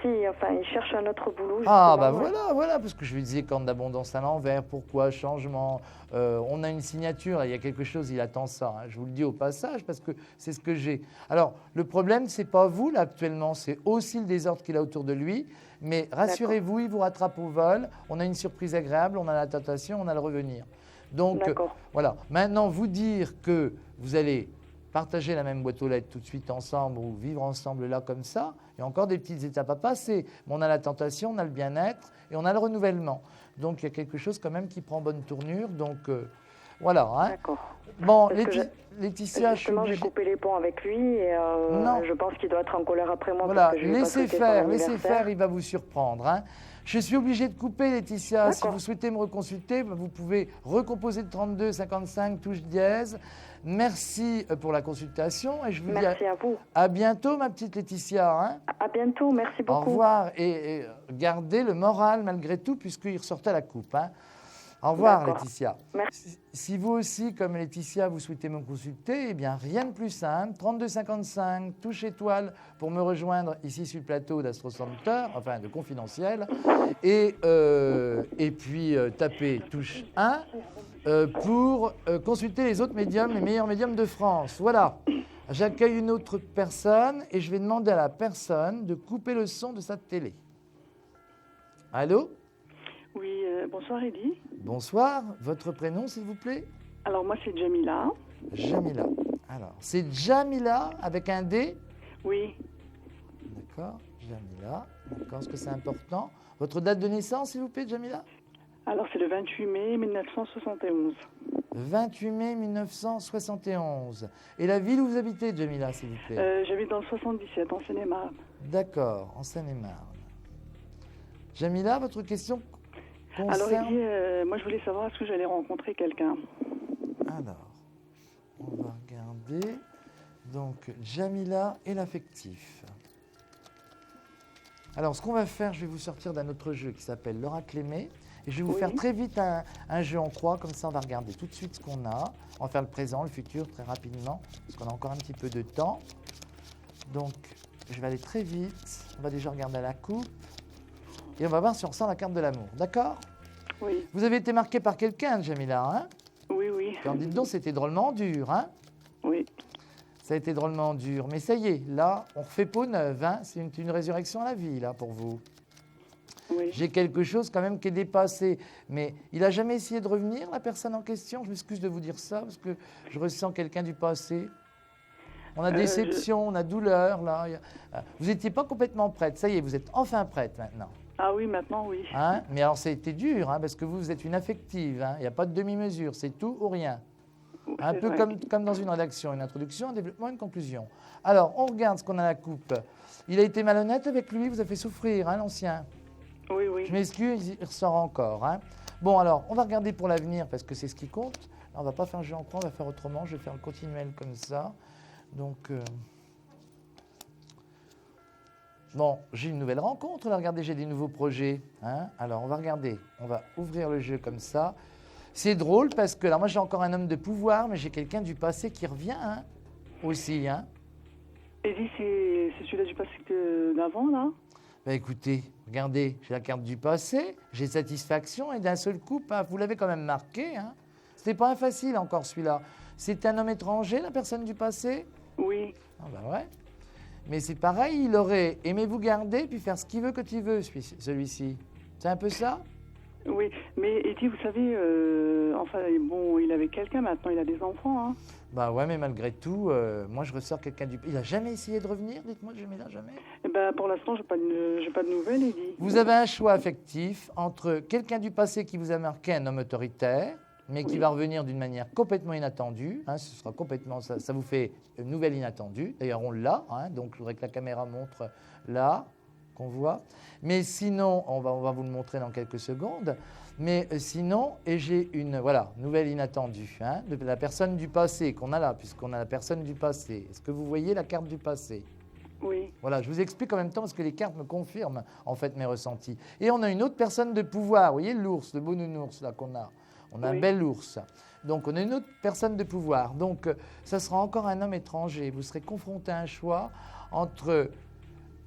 Si, enfin, il cherche un autre boulot. Ah, bah justement. voilà, parce que je lui disais corne d'abondance à l'envers, pourquoi, changement, on a une signature, il y a quelque chose, il attend ça. Hein. Je vous le dis au passage parce que c'est ce que j'ai. Alors, le problème, c'est pas vous là actuellement, c'est aussi le désordre qu'il a autour de lui. Mais rassurez-vous, il vous rattrape au vol. On a une surprise agréable, on a la tentation, on a le revenir. Donc, D'accord. voilà. Maintenant, vous dire que vous allez partager la même boîte aux lettres tout de suite ensemble ou vivre ensemble là comme ça, il y a encore des petites étapes à passer. Mais on a la tentation, on a le bien-être et on a le renouvellement. Donc, il y a quelque chose quand même qui prend bonne tournure. Donc, voilà. Hein. D'accord. Bon, Parce que Laetitia, justement, j'ai coupé les ponts avec lui et Non. je pense qu'il doit être en colère après moi. Voilà, parce que je lui ai pas laissez souhaité son faire, anniversaire. il va vous surprendre. Hein. Je suis obligé de couper, Laetitia. Si D'accord. vous souhaitez me reconsulter, vous pouvez recomposer le 32 55 touche dièse. Merci pour la consultation et je vous Merci dis à vous. à bientôt, ma petite Laetitia. Hein. À bientôt, merci Au beaucoup. revoir et gardez le moral malgré tout puisqu'il ressortait la coupe. Hein. Au revoir, D'accord. Laetitia. Merci. Si vous aussi, comme Laetitia, vous souhaitez me consulter, eh bien, rien de plus simple. 32 55, touche étoile pour me rejoindre ici sur le plateau d'Astro Center, enfin de Confidentiel. Et puis, tapez touche 1 pour consulter les autres médiums, les meilleurs médiums de France. Voilà. J'accueille une autre personne et je vais demander à la personne de couper le son de sa télé. Allô ? Oui, bonsoir Eddy. Bonsoir, votre prénom s'il vous plaît? Alors moi c'est Jamila. Jamila. Alors, c'est Jamila avec un D? Oui, D'accord, Jamila. D'accord, est-ce que c'est important? Votre date de naissance s'il vous plaît, Jamila? alors c'est le 28 mai 1971. 28 mai 1971. Et la ville où vous habitez, Jamila, s'il vous plaît? J'habite dans le 77, en Seine-et-Marne. D'accord, en Seine-et-Marne. Jamila, votre question Alors concerne... Eddy, moi je voulais savoir est-ce que j'allais rencontrer quelqu'un. Alors, on va regarder. Donc, Jamila et l'affectif. Alors, ce qu'on va faire, je vais vous sortir d'un autre jeu qui s'appelle l'oracle aimé. Et je vais vous Oui. faire très vite un jeu en croix, comme ça on va regarder tout de suite ce qu'on a. On va faire le présent, le futur très rapidement, parce qu'on a encore un petit peu de temps. Donc, je vais aller très vite. On va déjà regarder la coupe. Et on va voir si on ressent la carte de l'amour. D'accord? Oui, Vous avez été marqué par quelqu'un, Jamila, hein? oui, oui. Alors, dites donc, c'était drôlement dur, hein? Oui, Ça a été drôlement dur. Mais ça y est, là, on refait peau neuve, hein? C'est une résurrection à la vie, là, pour vous. oui. J'ai quelque chose quand même qui est dépassé. Mais il n'a jamais essayé de revenir, la personne en question? Je m'excuse de vous dire ça, parce que je ressens quelqu'un du passé. On a déception, on a douleur, là. Vous n'étiez pas complètement prête. Ça y est, vous êtes enfin prête maintenant. Ah oui, maintenant oui. Hein? Mais alors, ça a été dur, hein, parce que vous êtes une affective. Hein? Il n'y a pas de demi-mesure, c'est tout ou rien. Un C'est peu vrai. comme dans une rédaction, une introduction, un développement, une conclusion. Alors, on regarde ce qu'on a à la coupe. Il a été malhonnête avec lui, vous a fait souffrir, hein, l'ancien. Oui, oui. Je m'excuse, il ressort encore. Hein. Bon, alors, on va regarder pour l'avenir, parce que c'est ce qui compte. Là, on ne va pas faire un jeu en croix, on va faire autrement. Je vais faire le continuel comme ça. Donc, bon, j'ai une nouvelle rencontre. Là, regardez, j'ai des nouveaux projets. Hein. Alors, on va regarder. On va ouvrir le jeu comme ça. C'est drôle parce que, là, moi, j'ai encore un homme de pouvoir, mais j'ai quelqu'un du passé qui revient hein, aussi. Hein. Eddy, c'est celui-là du passé d'avant, là? Ben, écoutez, regardez, j'ai la carte du passé, j'ai satisfaction et d'un seul coup, paf, vous l'avez quand même marqué. Hein. C'était pas facile encore celui-là. C'est un homme étranger, la personne du passé? Oui. Ah ben ouais. Mais c'est pareil, il aurait aimé vous garder puis faire ce qu'il veut quand il veut, celui-ci. C'est un peu ça? Oui, mais Eddy, vous savez, enfin, bon, il avait quelqu'un maintenant, il a des enfants, hein. Bah ouais, mais malgré tout, moi je ressors quelqu'un du... Il a jamais essayé de revenir, dites-moi, Jamila, jamais? Eh ben, pour l'instant, j'ai pas de nouvelles, Eddy. Vous avez un choix affectif entre quelqu'un du passé qui vous a marqué un homme autoritaire, mais qui Oui. va revenir d'une manière complètement inattendue. Hein, ce sera complètement, ça vous fait une nouvelle inattendue. D'ailleurs, on l'a, hein, donc je voudrais que la caméra montre là, qu'on voit. Mais sinon, on va vous le montrer dans quelques secondes. Mais sinon, et j'ai une nouvelle inattendue hein, de la personne du passé qu'on a là, puisqu'on a la personne du passé. Est-ce que vous voyez la carte du passé? Oui. Voilà, je vous explique en même temps parce que les cartes me confirment en fait mes ressentis. Et on a une autre personne de pouvoir, vous voyez l'ours, le beau nounours là qu'on a. On a un Oui. bel ours. Donc on a une autre personne de pouvoir. Donc ça sera encore un homme étranger. Vous serez confronté à un choix entre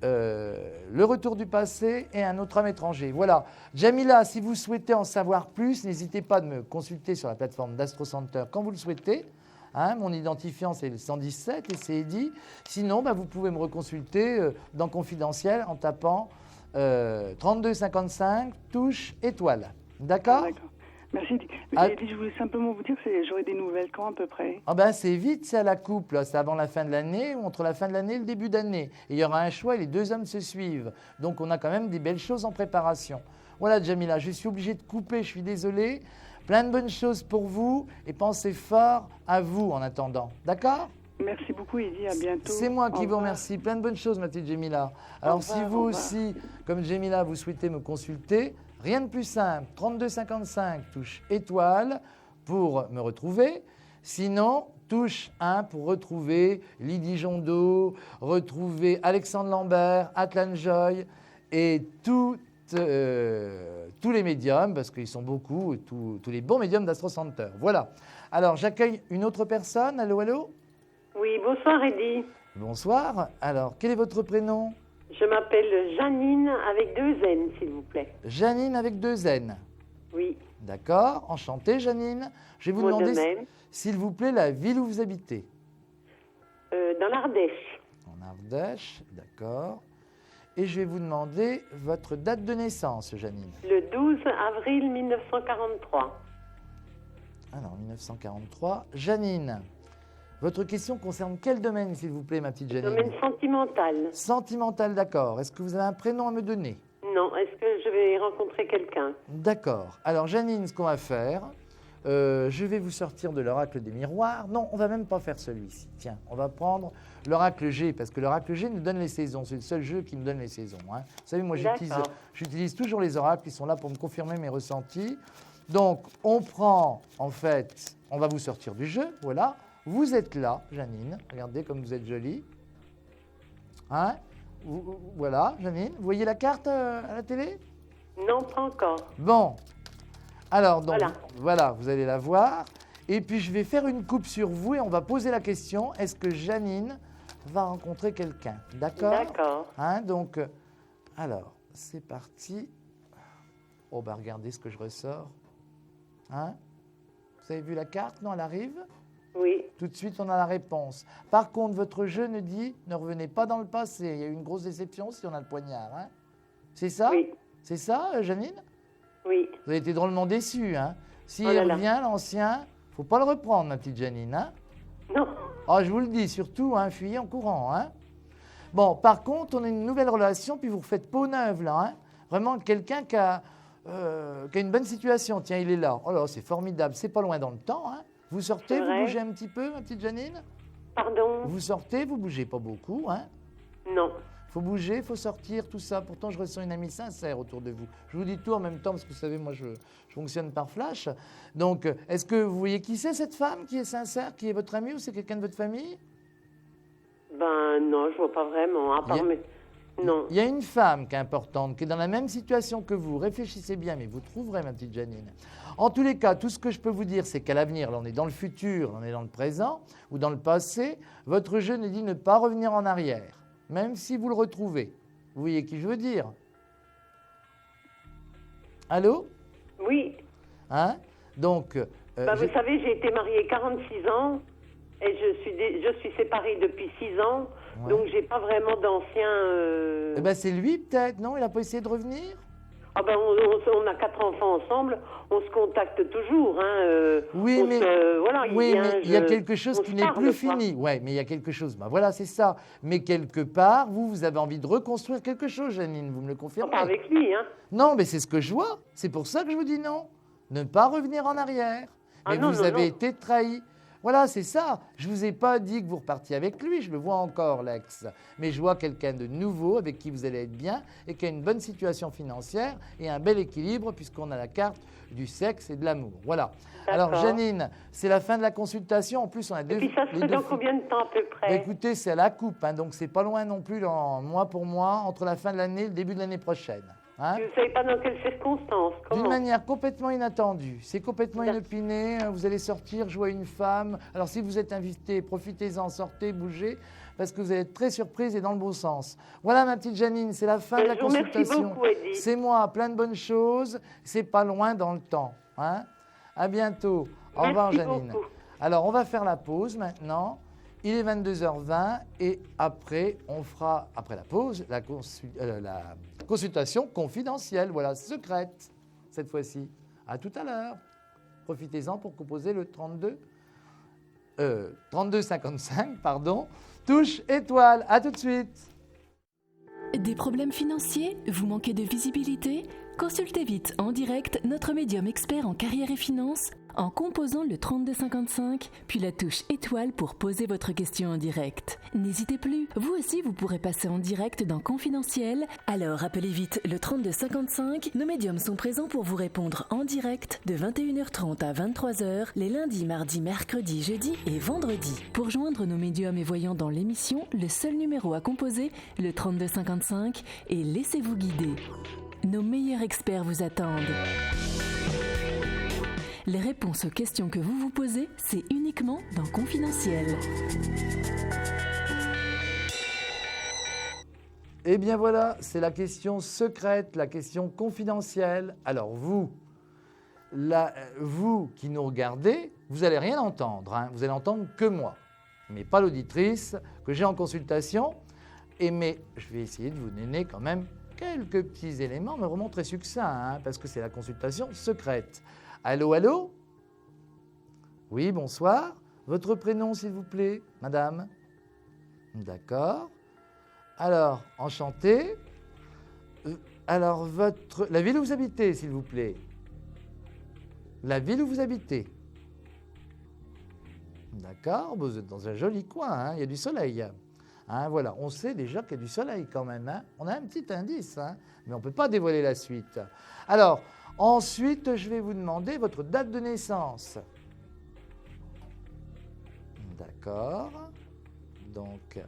le retour du passé et un autre homme étranger. Voilà. Jamila, si vous souhaitez en savoir plus, n'hésitez pas de me consulter sur la plateforme d'Astro Center quand vous le souhaitez. Hein, mon identifiant, c'est le 117 et c'est Eddy. Sinon, vous pouvez me reconsulter dans Confidentiel en tapant 3255, touche étoile. D'accord? D'accord. Merci. Eddy, je voulais simplement vous dire que j'aurai des nouvelles quand à peu près? C'est vite, c'est à la coupe. Là. C'est avant la fin de l'année ou entre la fin de l'année et le début d'année. Et il y aura un choix et les deux hommes se suivent. Donc, on a quand même des belles choses en préparation. Voilà, Jamila, je suis obligé de couper, je suis désolé. Plein de bonnes choses pour vous et pensez fort à vous en attendant. D'accord? Merci beaucoup, Eddy. À bientôt. C'est moi qui vous remercie. Plein de bonnes choses, ma petite Jamila. Alors, si vous aussi, comme Jamila, vous souhaitez me consulter, rien de plus simple. 3255, touche étoile pour me retrouver. Sinon, touche 1 pour retrouver Lydie Jondeau, retrouver Alexandre Lambert, Atlan Joy et tous les médiums, parce qu'ils sont beaucoup, tous les bons médiums d'Astro Center. Voilà. Alors, j'accueille une autre personne. Allô, allô? Oui, bonsoir Eddy. Bonsoir. Alors, quel est votre prénom? Je m'appelle Janine avec 2 N, s'il vous plaît. Janine avec 2 N. Oui. D'accord. Enchantée, Janine. Je vais vous demander, s'il vous plaît, la ville où vous habitez. Dans l'Ardèche. En Ardèche, d'accord. Et je vais vous demander votre date de naissance, Janine. Le 12 avril 1943. Alors, 1943. Janine, votre question concerne quel domaine, s'il vous plaît, ma petite Janine? Domaine sentimental. Sentimental, d'accord. Est-ce que vous avez un prénom à me donner? Non, est-ce que je vais rencontrer quelqu'un? D'accord. Alors, Janine, ce qu'on va faire, je vais vous sortir de l'oracle des miroirs. Non, on va même pas faire celui-ci. Tiens, on va prendre l'oracle G, parce que l'oracle G nous donne les saisons. C'est le seul jeu qui nous donne les saisons. Hein. Vous savez, moi, j'utilise toujours les oracles. Ils sont là pour me confirmer mes ressentis. Donc, on prend, en fait, on va vous sortir du jeu. Voilà. Vous êtes là, Janine. Regardez comme vous êtes jolie. Hein? Voilà, Janine. Vous voyez la carte à la télé? Non, pas encore. Bon. Alors, donc, voilà, vous allez la voir. Et puis, je vais faire une coupe sur vous et on va poser la question, est-ce que Janine va rencontrer quelqu'un? D'accord? D'accord. Hein, donc, alors, c'est parti. Oh, regardez ce que je ressors. Hein? Vous avez vu la carte? Non, elle arrive? Oui. Tout de suite, on a la réponse. Par contre, votre jeu ne dit, ne revenez pas dans le passé. Il y a eu une grosse déception si on a le poignard. Hein? C'est ça? Oui. C'est ça, Janine? Oui. Vous avez été drôlement déçue. Hein? S'il revient, l'ancien, il ne faut pas le reprendre, ma petite Janine. Hein? Non. Oh, je vous le dis, surtout, hein, fuyez en courant. Hein? Bon, par contre, on a une nouvelle relation, puis vous refaites peau neuve, là. Hein? Vraiment, quelqu'un qui a une bonne situation. Tiens, il est là. Oh là, c'est formidable. C'est pas loin dans le temps. Hein? Vous sortez, vous bougez un petit peu, ma petite Janine? Pardon? Vous sortez, vous bougez pas beaucoup. Hein? Non. Faut bouger, faut sortir, tout ça. Pourtant, je ressens une amie sincère autour de vous. Je vous dis tout en même temps, parce que vous savez, moi, je fonctionne par flash. Donc, est-ce que vous voyez qui c'est, cette femme qui est sincère, qui est votre amie, ou c'est quelqu'un de votre famille? Non, je vois pas vraiment. À part non. Il y a une femme qui est importante, qui est dans la même situation que vous. Réfléchissez bien, mais vous trouverez, ma petite Janine. En tous les cas, tout ce que je peux vous dire, c'est qu'à l'avenir, là, on est dans le futur, on est dans le présent, ou dans le passé, votre jeu nous dit ne pas revenir en arrière, même si vous le retrouvez. Vous voyez qui je veux dire? Allô? Oui. Hein? Donc... vous savez, j'ai été mariée 46 ans et je suis séparée depuis 6 ans. Ouais. Donc, j'ai pas vraiment d'anciens... c'est lui, peut-être, non? Il n'a pas essayé de revenir? On a 4 enfants ensemble, on se contacte toujours. Hein, oui, mais il y a quelque chose qui n'est plus fini. Oui, mais il y a quelque chose. Voilà, c'est ça. Mais quelque part, vous avez envie de reconstruire quelque chose, Janine, vous me le confirmez? Pas avec lui, hein? Non, mais c'est ce que je vois. C'est pour ça que je vous dis non. Ne pas revenir en arrière. Mais vous avez été trahi. Voilà, c'est ça. Je ne vous ai pas dit que vous repartiez avec lui, je le vois encore, l'ex. Mais je vois quelqu'un de nouveau avec qui vous allez être bien et qui a une bonne situation financière et un bel équilibre puisqu'on a la carte du sexe et de l'amour. Voilà. Alors, Janine, c'est la fin de la consultation. En plus, on a deux... Et puis ça se fait dans combien de temps à peu près? Écoutez, c'est à la coupe, hein, donc c'est pas loin non plus, mois pour mois, entre la fin de l'année et le début de l'année prochaine. Hein? Vous ne savez pas dans quelles circonstances. D'une Comment? manière complètement inattendue. C'est complètement D'accord. inopiné. Vous allez sortir, jouer une femme. Alors, si vous êtes invité, profitez-en, sortez, bougez, parce que vous allez être très surprise et dans le bon sens. Voilà, ma petite Janine, c'est la fin de la Je vous remercie consultation. beaucoup, Eddy. C'est moi, plein de bonnes choses. C'est pas loin dans le temps. Hein? À bientôt. Au revoir, Merci Janine. beaucoup. Alors, on va faire la pause maintenant. Il est 22h20 et après, on fera, après la pause, la consultation confidentielle, voilà, secrète, cette fois-ci. À tout à l'heure. Profitez-en pour composer le 3255, pardon, touche étoile. À tout de suite. Des problèmes financiers? Vous manquez de visibilité? Consultez vite en direct notre médium expert en carrière et finances en composant le 3255, puis la touche étoile pour poser votre question en direct. N'hésitez plus, vous aussi vous pourrez passer en direct dans Confidentiel, alors appelez vite le 3255, nos médiums sont présents pour vous répondre en direct de 21h30 à 23h, les lundis, mardis, mercredis, jeudis et vendredis. Pour joindre nos médiums et voyants dans l'émission, le seul numéro à composer, le 3255, et laissez-vous guider. Nos meilleurs experts vous attendent. Les réponses aux questions que vous vous posez, c'est uniquement dans Confidentiel. Eh bien voilà, c'est la question secrète, la question confidentielle. Alors vous qui nous regardez, vous n'allez rien entendre. Hein. Vous allez entendre que moi, mais pas l'auditrice que j'ai en consultation. Mais je vais essayer de vous donner quand même quelques petits éléments, mais vraiment très succincts, hein, parce que c'est la consultation secrète. Allô, allô? Oui, bonsoir. Votre prénom, s'il vous plaît, madame? D'accord. Alors, enchanté. Alors, la ville où vous habitez, s'il vous plaît? La ville où vous habitez? D'accord, vous êtes dans un joli coin, hein, il y a du soleil. Hein, voilà, on sait déjà qu'il y a du soleil quand même. Hein. On a un petit indice, hein, mais on ne peut pas dévoiler la suite. Alors, ensuite, je vais vous demander votre date de naissance. D'accord. Donc,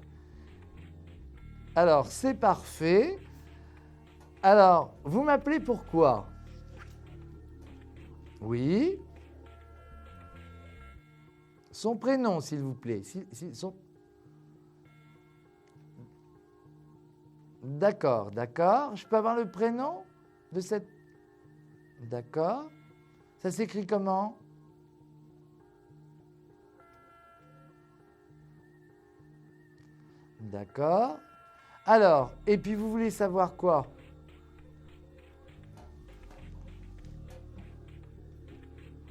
alors, c'est parfait. Alors, vous m'appelez pourquoi? Oui. Son prénom, s'il vous plaît. D'accord, d'accord. Je peux avoir le prénom de cette... D'accord. Ça s'écrit comment? D'accord. Alors, et puis vous voulez savoir quoi?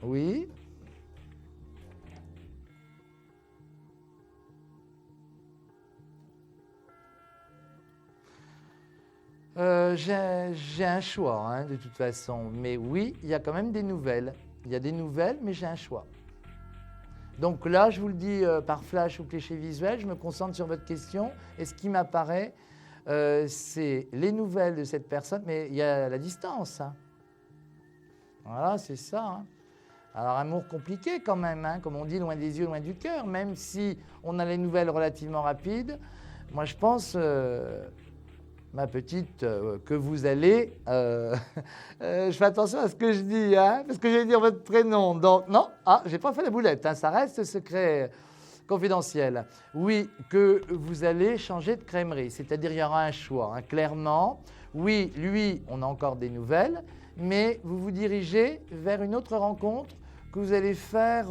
Oui. J'ai un choix, hein, de toute façon. Mais oui, il y a quand même des nouvelles. Il y a des nouvelles, mais j'ai un choix. Donc là, je vous le dis par flash ou cliché visuel, je me concentre sur votre question. Et ce qui m'apparaît, c'est les nouvelles de cette personne, mais il y a la distance. Hein. Voilà, c'est ça. Hein. Alors, amour compliqué quand même, hein, comme on dit, loin des yeux, loin du cœur. Même si on a les nouvelles relativement rapides, moi je pense... ma petite, que vous allez... je fais attention à ce que je dis, hein, parce que je vais dire votre prénom. Donc, non, j'ai pas fait la boulette, hein, ça reste secret confidentiel. Oui, que vous allez changer de crèmerie, c'est-à-dire il y aura un choix, hein, clairement. Oui, lui, on a encore des nouvelles, mais vous vous dirigez vers une autre rencontre que vous allez faire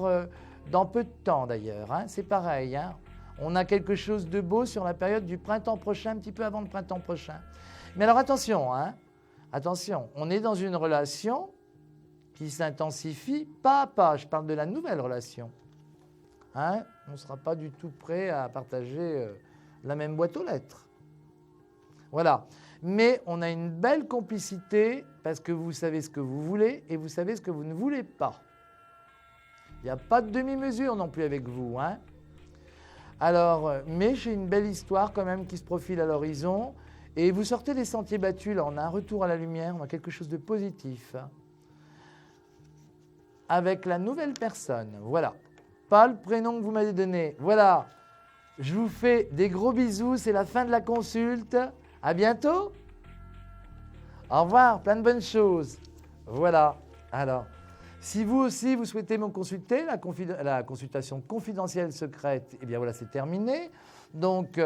dans peu de temps d'ailleurs. Hein, c'est pareil, hein. On a quelque chose de beau sur la période du printemps prochain, un petit peu avant le printemps prochain. Mais alors attention, hein, attention, on est dans une relation qui s'intensifie pas à pas. Je parle de la nouvelle relation. Hein, on ne sera pas du tout prêt à partager la même boîte aux lettres. Voilà. Mais on a une belle complicité parce que vous savez ce que vous voulez et vous savez ce que vous ne voulez pas. Il n'y a pas de demi-mesure non plus avec vous, hein. Alors, mais j'ai une belle histoire quand même qui se profile à l'horizon. Et vous sortez des sentiers battus, là, on a un retour à la lumière, on a quelque chose de positif. Avec la nouvelle personne, voilà. Pas le prénom que vous m'avez donné, voilà. Je vous fais des gros bisous, c'est la fin de la consulte. À bientôt. Au revoir, plein de bonnes choses. Voilà. Alors, si vous aussi, vous souhaitez me consulter, la consultation confidentielle secrète, eh bien voilà, c'est terminé. Donc,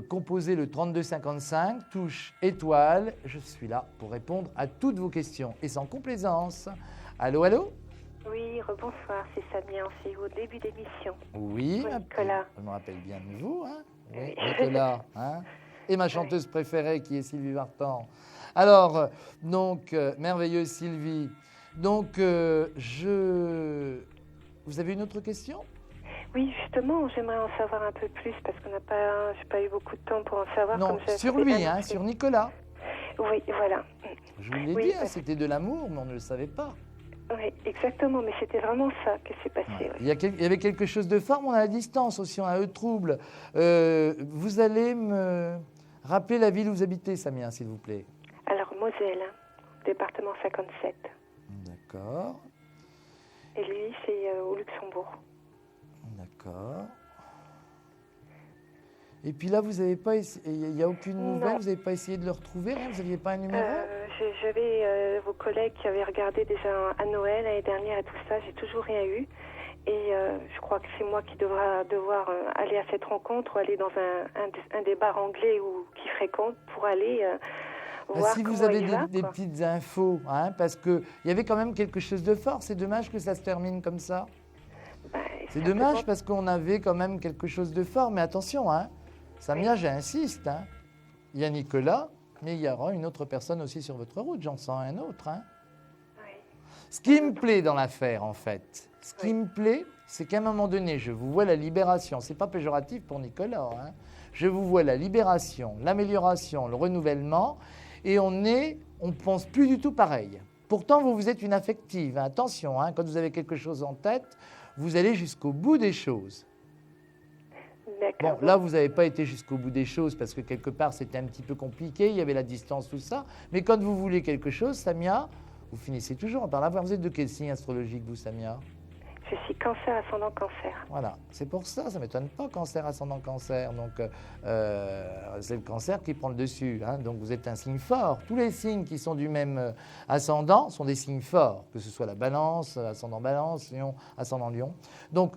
composez le 3255, touche étoile. Je suis là pour répondre à toutes vos questions et sans complaisance. Allô, allô? Oui, rebonsoir, c'est Samia, c'est au début d'émission. Oui, Nicolas. Je me rappelle bien de vous, hein? Oui, Oui. Nicolas, hein? Et ma chanteuse préférée qui est Sylvie Vartan. Alors, donc, merveilleuse Sylvie. Donc, vous avez une autre question? Oui, justement, j'aimerais en savoir un peu plus parce qu'on n'a pas, j'ai pas eu beaucoup de temps pour en savoir. Non, comme sur j'avais lui, hein, annoncé. sur Nicolas. Oui, voilà. Je vous l'ai Oui, dit, hein, parce- c'était de l'amour, mais on ne le savait pas. Oui, exactement, mais c'était vraiment ça qui s'est passé. Ouais. oui. Il y avait quelque chose de fort, mais on a la distance aussi, on a le trouble. Vous allez me rappeler la ville où vous habitez, Samia, s'il vous plaît. Alors, Moselle, département 57. D'accord, Et lui, c'est au Luxembourg. d'accord. Et puis là, vous n'avez pas, il n'y a aucune nouvelle, Non. vous n'avez pas essayé de le retrouver, rien, vous n'aviez pas un numéro? J'avais vos collègues qui avaient regardé déjà à Noël l'année dernière et tout ça, j'ai toujours rien eu. Et je crois que c'est moi qui devoir aller à cette rencontre ou aller dans un des bars anglais qui fréquente pour aller voir Si vous comment avez il va, des quoi. petites infos, hein, parce qu'il y avait quand même quelque chose de fort, c'est dommage que ça se termine comme ça. Ben, C'est simplement- dommage parce qu'on avait quand même quelque chose de fort, mais attention, hein, Samia, j'insiste, hein, il y a Nicolas, mais il y aura une autre personne aussi sur votre route, j'en sens un autre. Hein. Oui. Ce qui me plaît dans l'affaire, en fait, ce qui me plaît, c'est qu'à un moment donné, je vous vois la libération, c'est pas péjoratif pour Nicolas, hein, je vous vois la libération, l'amélioration, le renouvellement, et on pense plus du tout pareil. Pourtant, vous êtes une affective, hein, attention, hein, quand vous avez quelque chose en tête, vous allez jusqu'au bout des choses. Bon, D'accord. là, vous n'avez pas été jusqu'au bout des choses parce que quelque part, c'était un petit peu compliqué, il y avait la distance, tout ça. Mais quand vous voulez quelque chose, Samia, vous finissez toujours par l'avoir. Vous êtes de quel signe astrologique, vous, Samia? Je suis cancer, ascendant cancer. Voilà, c'est pour ça, ça ne m'étonne pas, cancer, ascendant cancer. Donc, c'est le cancer qui prend le dessus. Hein. Donc, vous êtes un signe fort. Tous les signes qui sont du même ascendant sont des signes forts, que ce soit la balance, ascendant balance, lion, ascendant lion. Donc,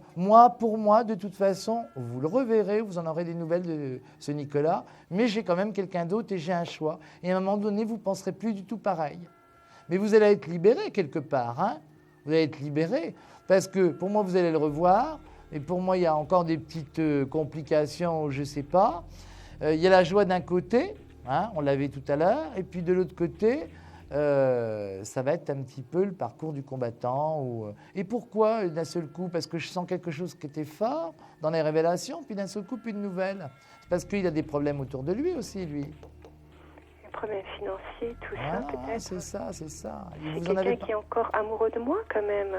pour moi, de toute façon, vous le reverrez, vous en aurez des nouvelles de ce Nicolas, mais j'ai quand même quelqu'un d'autre et j'ai un choix. Et à un moment donné, vous ne penserez plus du tout pareil. Mais vous allez être libéré quelque part, hein. Vous allez être libéré, parce que pour moi, vous allez le revoir, et pour moi, il y a encore des petites complications, je ne sais pas. Il y a la joie d'un côté, hein, on l'avait tout à l'heure, et puis de l'autre côté, ça va être un petit peu le parcours du combattant. Et pourquoi d'un seul coup? Parce que je sens quelque chose qui était fort dans les révélations, puis d'un seul coup, plus de nouvelles. C'est parce qu'il a des problèmes autour de lui aussi, lui. Les problèmes financiers, tout Voilà, ça, peut-être. c'est ça, c'est ça. Et C'est vous en avez quelqu'un pas- qui est encore amoureux de moi, quand même.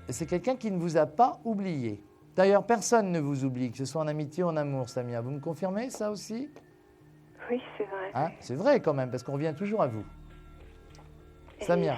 C'est quelqu'un qui ne vous a pas oublié. D'ailleurs, personne ne vous oublie, que ce soit en amitié ou en amour, Samia. Vous me confirmez ça aussi? Oui, c'est vrai. Hein, c'est vrai quand même, parce qu'on revient toujours à vous. Et Samia.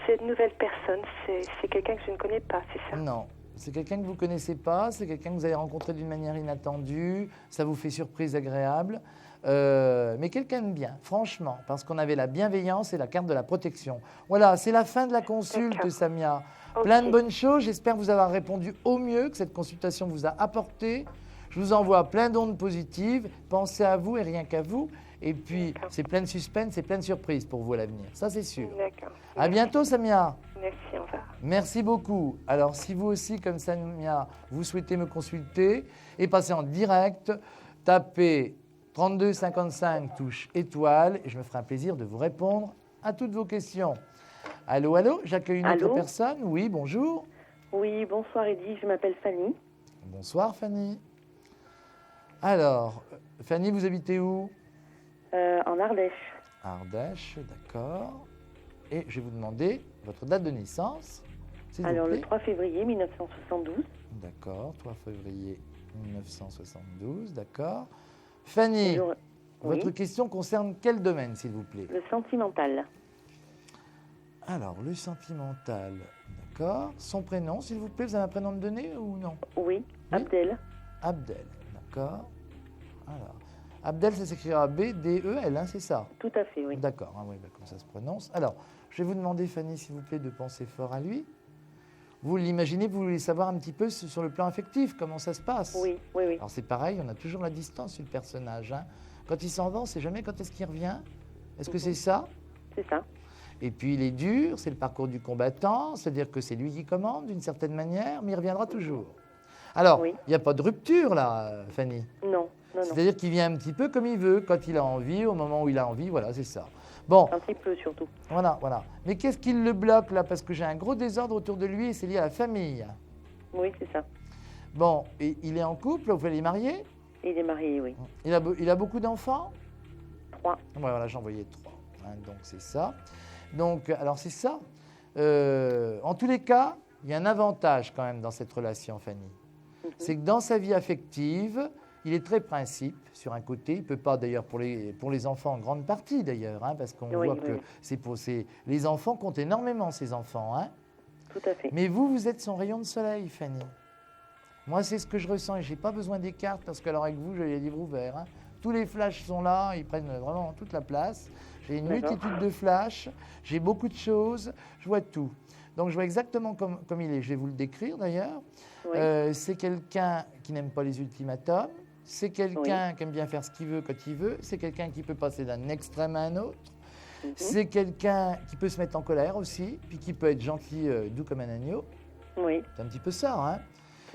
cette nouvelle personne, c'est quelqu'un que je ne connais pas, c'est ça? Non, c'est quelqu'un que vous ne connaissez pas, c'est quelqu'un que vous avez rencontré d'une manière inattendue, ça vous fait surprise agréable, mais quelqu'un de bien, franchement, parce qu'on avait la bienveillance et la carte de la protection. Voilà, c'est la fin de la consulte, D'accord. Samia. Ok. Plein de bonnes choses, j'espère vous avoir répondu au mieux, que cette consultation vous a apporté. Je vous envoie plein d'ondes positives, pensez à vous et rien qu'à vous. Et puis, D'accord. c'est plein de suspense, c'est plein de surprises pour vous à l'avenir, ça c'est sûr. D'accord. À bientôt, Samia. Merci, au revoir. Merci beaucoup. Alors, si vous aussi, comme Samia, vous souhaitez me consulter et passer en direct, tapez 3255 touche étoile et je me ferai un plaisir de vous répondre à toutes vos questions. Allô, allô, j'accueille une autre Allô personne. Oui, bonjour. Oui, bonsoir Eddy, je m'appelle Fanny. Bonsoir, Fanny. Alors, Fanny, vous habitez où? En Ardèche. Ardèche, d'accord. Et je vais vous demander votre date de naissance, s'il vous Alors plaît. le 3 février 1972. D'accord, 3 février 1972, d'accord. Fanny, Jour- votre Oui, question concerne quel domaine, s'il vous plaît? le sentimental. Alors, le sentimental, d'accord. Son prénom, s'il vous plaît, vous avez un prénom de donner ou non? Oui, Abdel. Abdel, d'accord. Alors, Abdel, ça s'écrira B-D-E-L, hein, c'est ça? Tout à fait, oui. D'accord, hein, oui, bah, comme ça se prononce. Alors, je vais vous demander, Fanny, s'il vous plaît, de penser fort à lui. Vous l'imaginez, vous voulez savoir un petit peu sur le plan affectif, comment ça se passe? Oui, oui, oui. Alors c'est pareil, on a toujours la distance sur le personnage. Hein. Quand il s'en va, on ne sait jamais quand est-ce qu'il revient. Est-ce que c'est ça? C'est ça. Et puis il est dur, c'est le parcours du combattant, c'est-à-dire que c'est lui qui commande d'une certaine manière, mais il reviendra toujours. Alors, il n'y a pas de rupture là, Fanny? Non, non, non. C'est-à-dire qu'il vient un petit peu comme il veut, quand il a envie, au moment où il a envie, voilà, c'est ça. Bon. Un petit peu surtout. Voilà, voilà. Mais qu'est-ce qui le bloque là? Parce que j'ai un gros désordre autour de lui et c'est lié à la famille. Oui, c'est ça. Bon, et il est en couple, il est marié? Il est marié, oui. Il a beaucoup d'enfants? 3. Ouais, voilà, j'en voyais 3. Hein, donc c'est ça. Donc, alors c'est ça. En tous les cas, il y a un avantage quand même dans cette relation, Fanny. C'est que dans sa vie affective, il est très principe sur un côté. Il ne peut pas d'ailleurs pour les enfants en grande partie d'ailleurs, hein, parce qu'on voit que les enfants comptent énormément, ces enfants. Hein. Tout à fait. Mais vous êtes son rayon de soleil, Fanny. Moi, c'est ce que je ressens et je n'ai pas besoin des cartes parce qu'alors avec vous, j'ai les livres ouverts. Hein. Tous les flashs sont là, ils prennent vraiment toute la place. J'ai une multitude de flashs, j'ai beaucoup de choses, je vois tout. Donc je vois exactement comme il est. Je vais vous le décrire d'ailleurs. Oui. C'est quelqu'un qui n'aime pas les ultimatums. C'est quelqu'un qui aime bien faire ce qu'il veut quand il veut. C'est quelqu'un qui peut passer d'un extrême à un autre. C'est quelqu'un qui peut se mettre en colère aussi, puis qui peut être gentil, doux comme un agneau. Oui. C'est un petit peu ça, hein.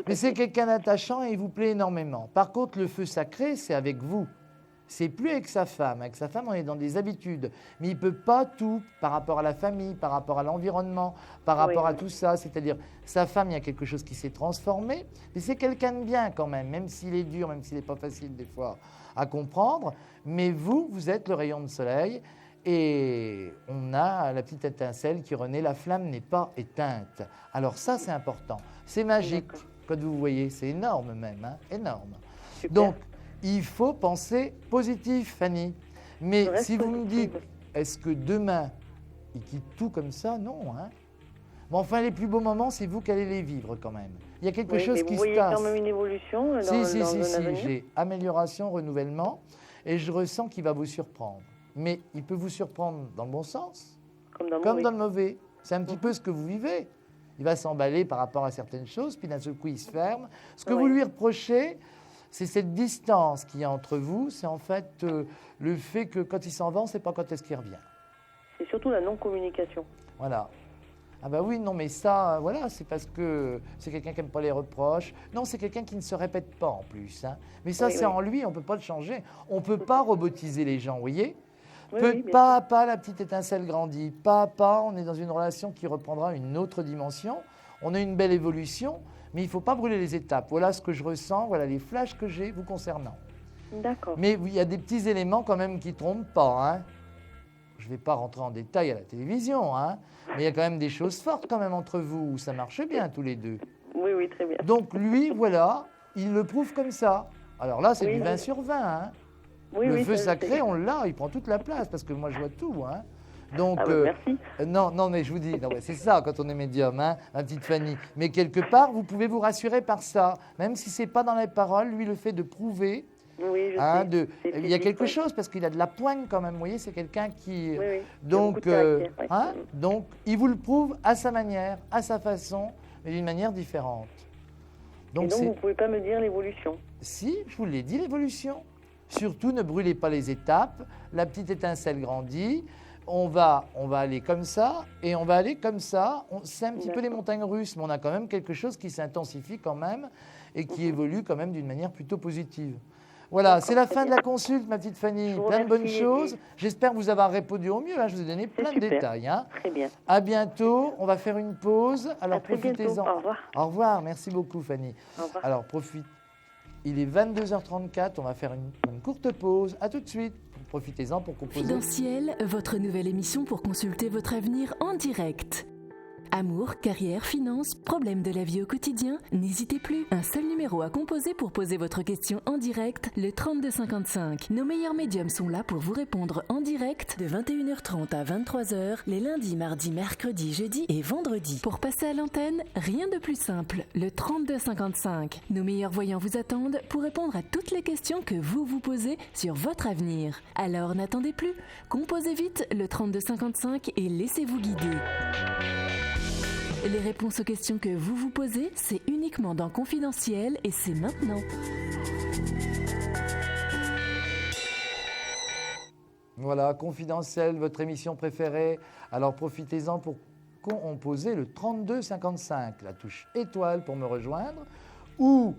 Mais c'est quelqu'un d'attachant et il vous plaît énormément. Par contre, le feu sacré, c'est avec vous. C'est plus avec sa femme. Avec sa femme, on est dans des habitudes. Mais il ne peut pas tout par rapport à la famille, par rapport à l'environnement, par rapport à tout ça. C'est-à-dire, sa femme, il y a quelque chose qui s'est transformé. Mais c'est quelqu'un de bien quand même s'il est dur, même s'il n'est pas facile des fois à comprendre. Mais vous êtes le rayon de soleil. Et on a la petite étincelle qui renaît. La flamme n'est pas éteinte. Alors ça, c'est important. C'est magique. Quand vous voyez, c'est énorme même. Hein, énorme. Super. Donc, il faut penser positif, Fanny. Mais si vous me dites, est-ce que demain, il quitte tout comme ça? Non. Hein. Bon, enfin, les plus beaux moments, c'est vous qui allez les vivre quand même. Il y a quelque chose qui se passe. Vous voyez quand même une évolution dans l'avenir? J'ai amélioration, renouvellement, et je ressens qu'il va vous surprendre. Mais il peut vous surprendre dans le bon sens, comme dans le mauvais. C'est un petit peu ce que vous vivez. Il va s'emballer par rapport à certaines choses, puis d'un seul coup, il se ferme. Ce que vous lui reprochez, c'est cette distance qu'il y a entre vous. C'est en fait le fait que quand il s'en va, on ne sait pas quand est-ce qu'il revient. C'est surtout la non-communication. Voilà. Ah bah oui, non, mais ça, voilà, c'est parce que c'est quelqu'un qui n'aime pas les reproches. Non, c'est quelqu'un qui ne se répète pas en plus. Hein. Mais ça, c'est en lui, on ne peut pas le changer. On ne peut pas robotiser les gens, vous voyez ? Pas à pas, la petite étincelle grandit. Pas à pas, on est dans une relation qui reprendra une autre dimension. On a une belle évolution, mais il ne faut pas brûler les étapes. Voilà ce que je ressens, voilà les flashs que j'ai vous concernant. D'accord. Mais il y a des petits éléments quand même qui ne trompent pas. Hein. Je ne vais pas rentrer en détail à la télévision, hein, mais il y a quand même des choses fortes quand même entre vous, où ça marche bien tous les deux. Oui, oui, très bien. Donc lui, voilà, il le prouve comme ça. Alors là, c'est du 20 sur 20. Hein. Oui, le feu sacré, on l'a, il prend toute la place, parce que moi, je vois tout. Hein. Donc, merci. Non, mais je vous dis, c'est ça quand on est médium, hein, ma petite Fanny. Mais quelque part, vous pouvez vous rassurer par ça. Même si ce n'est pas dans les paroles, lui, le fait de prouver, oui, je sais. Il y a quelque chose, parce qu'il a de la poigne quand même, vous voyez, c'est quelqu'un qui... Oui. Donc, donc, il vous le prouve à sa manière, à sa façon, mais d'une manière différente. Donc vous ne pouvez pas me dire l'évolution? Si, je vous l'ai dit, l'évolution. Surtout, ne brûlez pas les étapes. La petite étincelle grandit. On va aller comme ça et on va aller comme ça. C'est un petit peu les montagnes russes, mais on a quand même quelque chose qui s'intensifie quand même et qui évolue quand même d'une manière plutôt positive. Voilà, c'est la fin de la consulte, ma petite Fanny. Plein de bonnes choses. J'espère vous avoir répondu au mieux. Hein. Je vous ai donné plein de détails. Hein. Très bien. À bientôt. On va faire une pause. Alors profitez-en. Au revoir. Au revoir. Merci beaucoup, Fanny. Au revoir. Alors profite. Il est 22h34, on va faire une courte pause. À tout de suite. Profitez-en pour composer. Confidentiel, votre nouvelle émission pour consulter votre avenir en direct. Amour, carrière, finances, problèmes de la vie au quotidien? N'hésitez plus. Un seul numéro à composer pour poser votre question en direct, le 3255. Nos meilleurs médiums sont là pour vous répondre en direct de 21h30 à 23h, les lundis, mardis, mercredis, jeudis et vendredis. Pour passer à l'antenne, rien de plus simple, le 3255. Nos meilleurs voyants vous attendent pour répondre à toutes les questions que vous vous posez sur votre avenir. Alors n'attendez plus, composez vite le 3255 et laissez-vous guider. Les réponses aux questions que vous vous posez, c'est uniquement dans Confidentiel et c'est maintenant. Voilà, Confidentiel, votre émission préférée. Alors profitez-en pour composer le 3255, la touche étoile pour me rejoindre, ou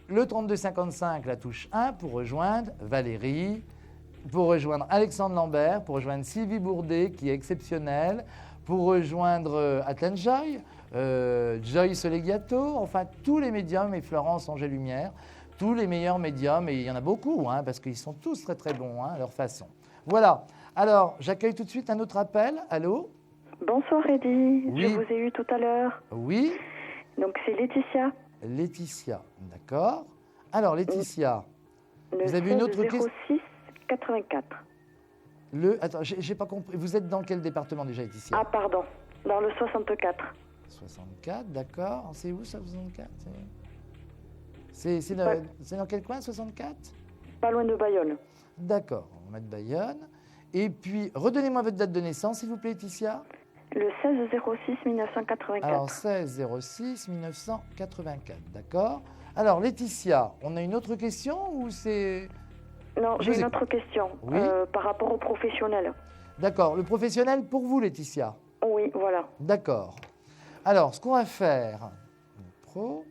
le 3255, la touche 1 pour rejoindre Valérie, pour rejoindre Alexandre Lambert, pour rejoindre Sylvie Bourdet qui est exceptionnelle, pour rejoindre Atlan Joy, Joy Solegiato, enfin tous les médiums et Florence Angèle Lumière, tous les meilleurs médiums, et il y en a beaucoup, hein, parce qu'ils sont tous très très bons à leur façon. Voilà, alors j'accueille tout de suite un autre appel. Allô? Bonsoir Eddy, Oui. je vous ai eu tout à l'heure. Oui, Donc c'est Laetitia. Laetitia, d'accord. Alors Laetitia, Le vous avez une autre question? 06 84. Attends, j'ai pas compris, vous êtes dans quel département déjà Laetitia? Ah pardon, dans le 64. 64, d'accord. C'est où ça, 64? C'est dans quel coin, 64? Pas loin de Bayonne. D'accord, on va mettre Bayonne. Et puis, redonnez-moi votre date de naissance, s'il vous plaît, Laetitia. Le 16 06 1984. Alors, 16 06 1984, d'accord. Alors, Laetitia, on a une autre question ou c'est... Non, Je j'ai vous une écoute. autre question Oui. par rapport au professionnel. D'accord, le professionnel pour vous, Laetitia. Oui, voilà. D'accord. Alors, ce qu'on va faire, pro,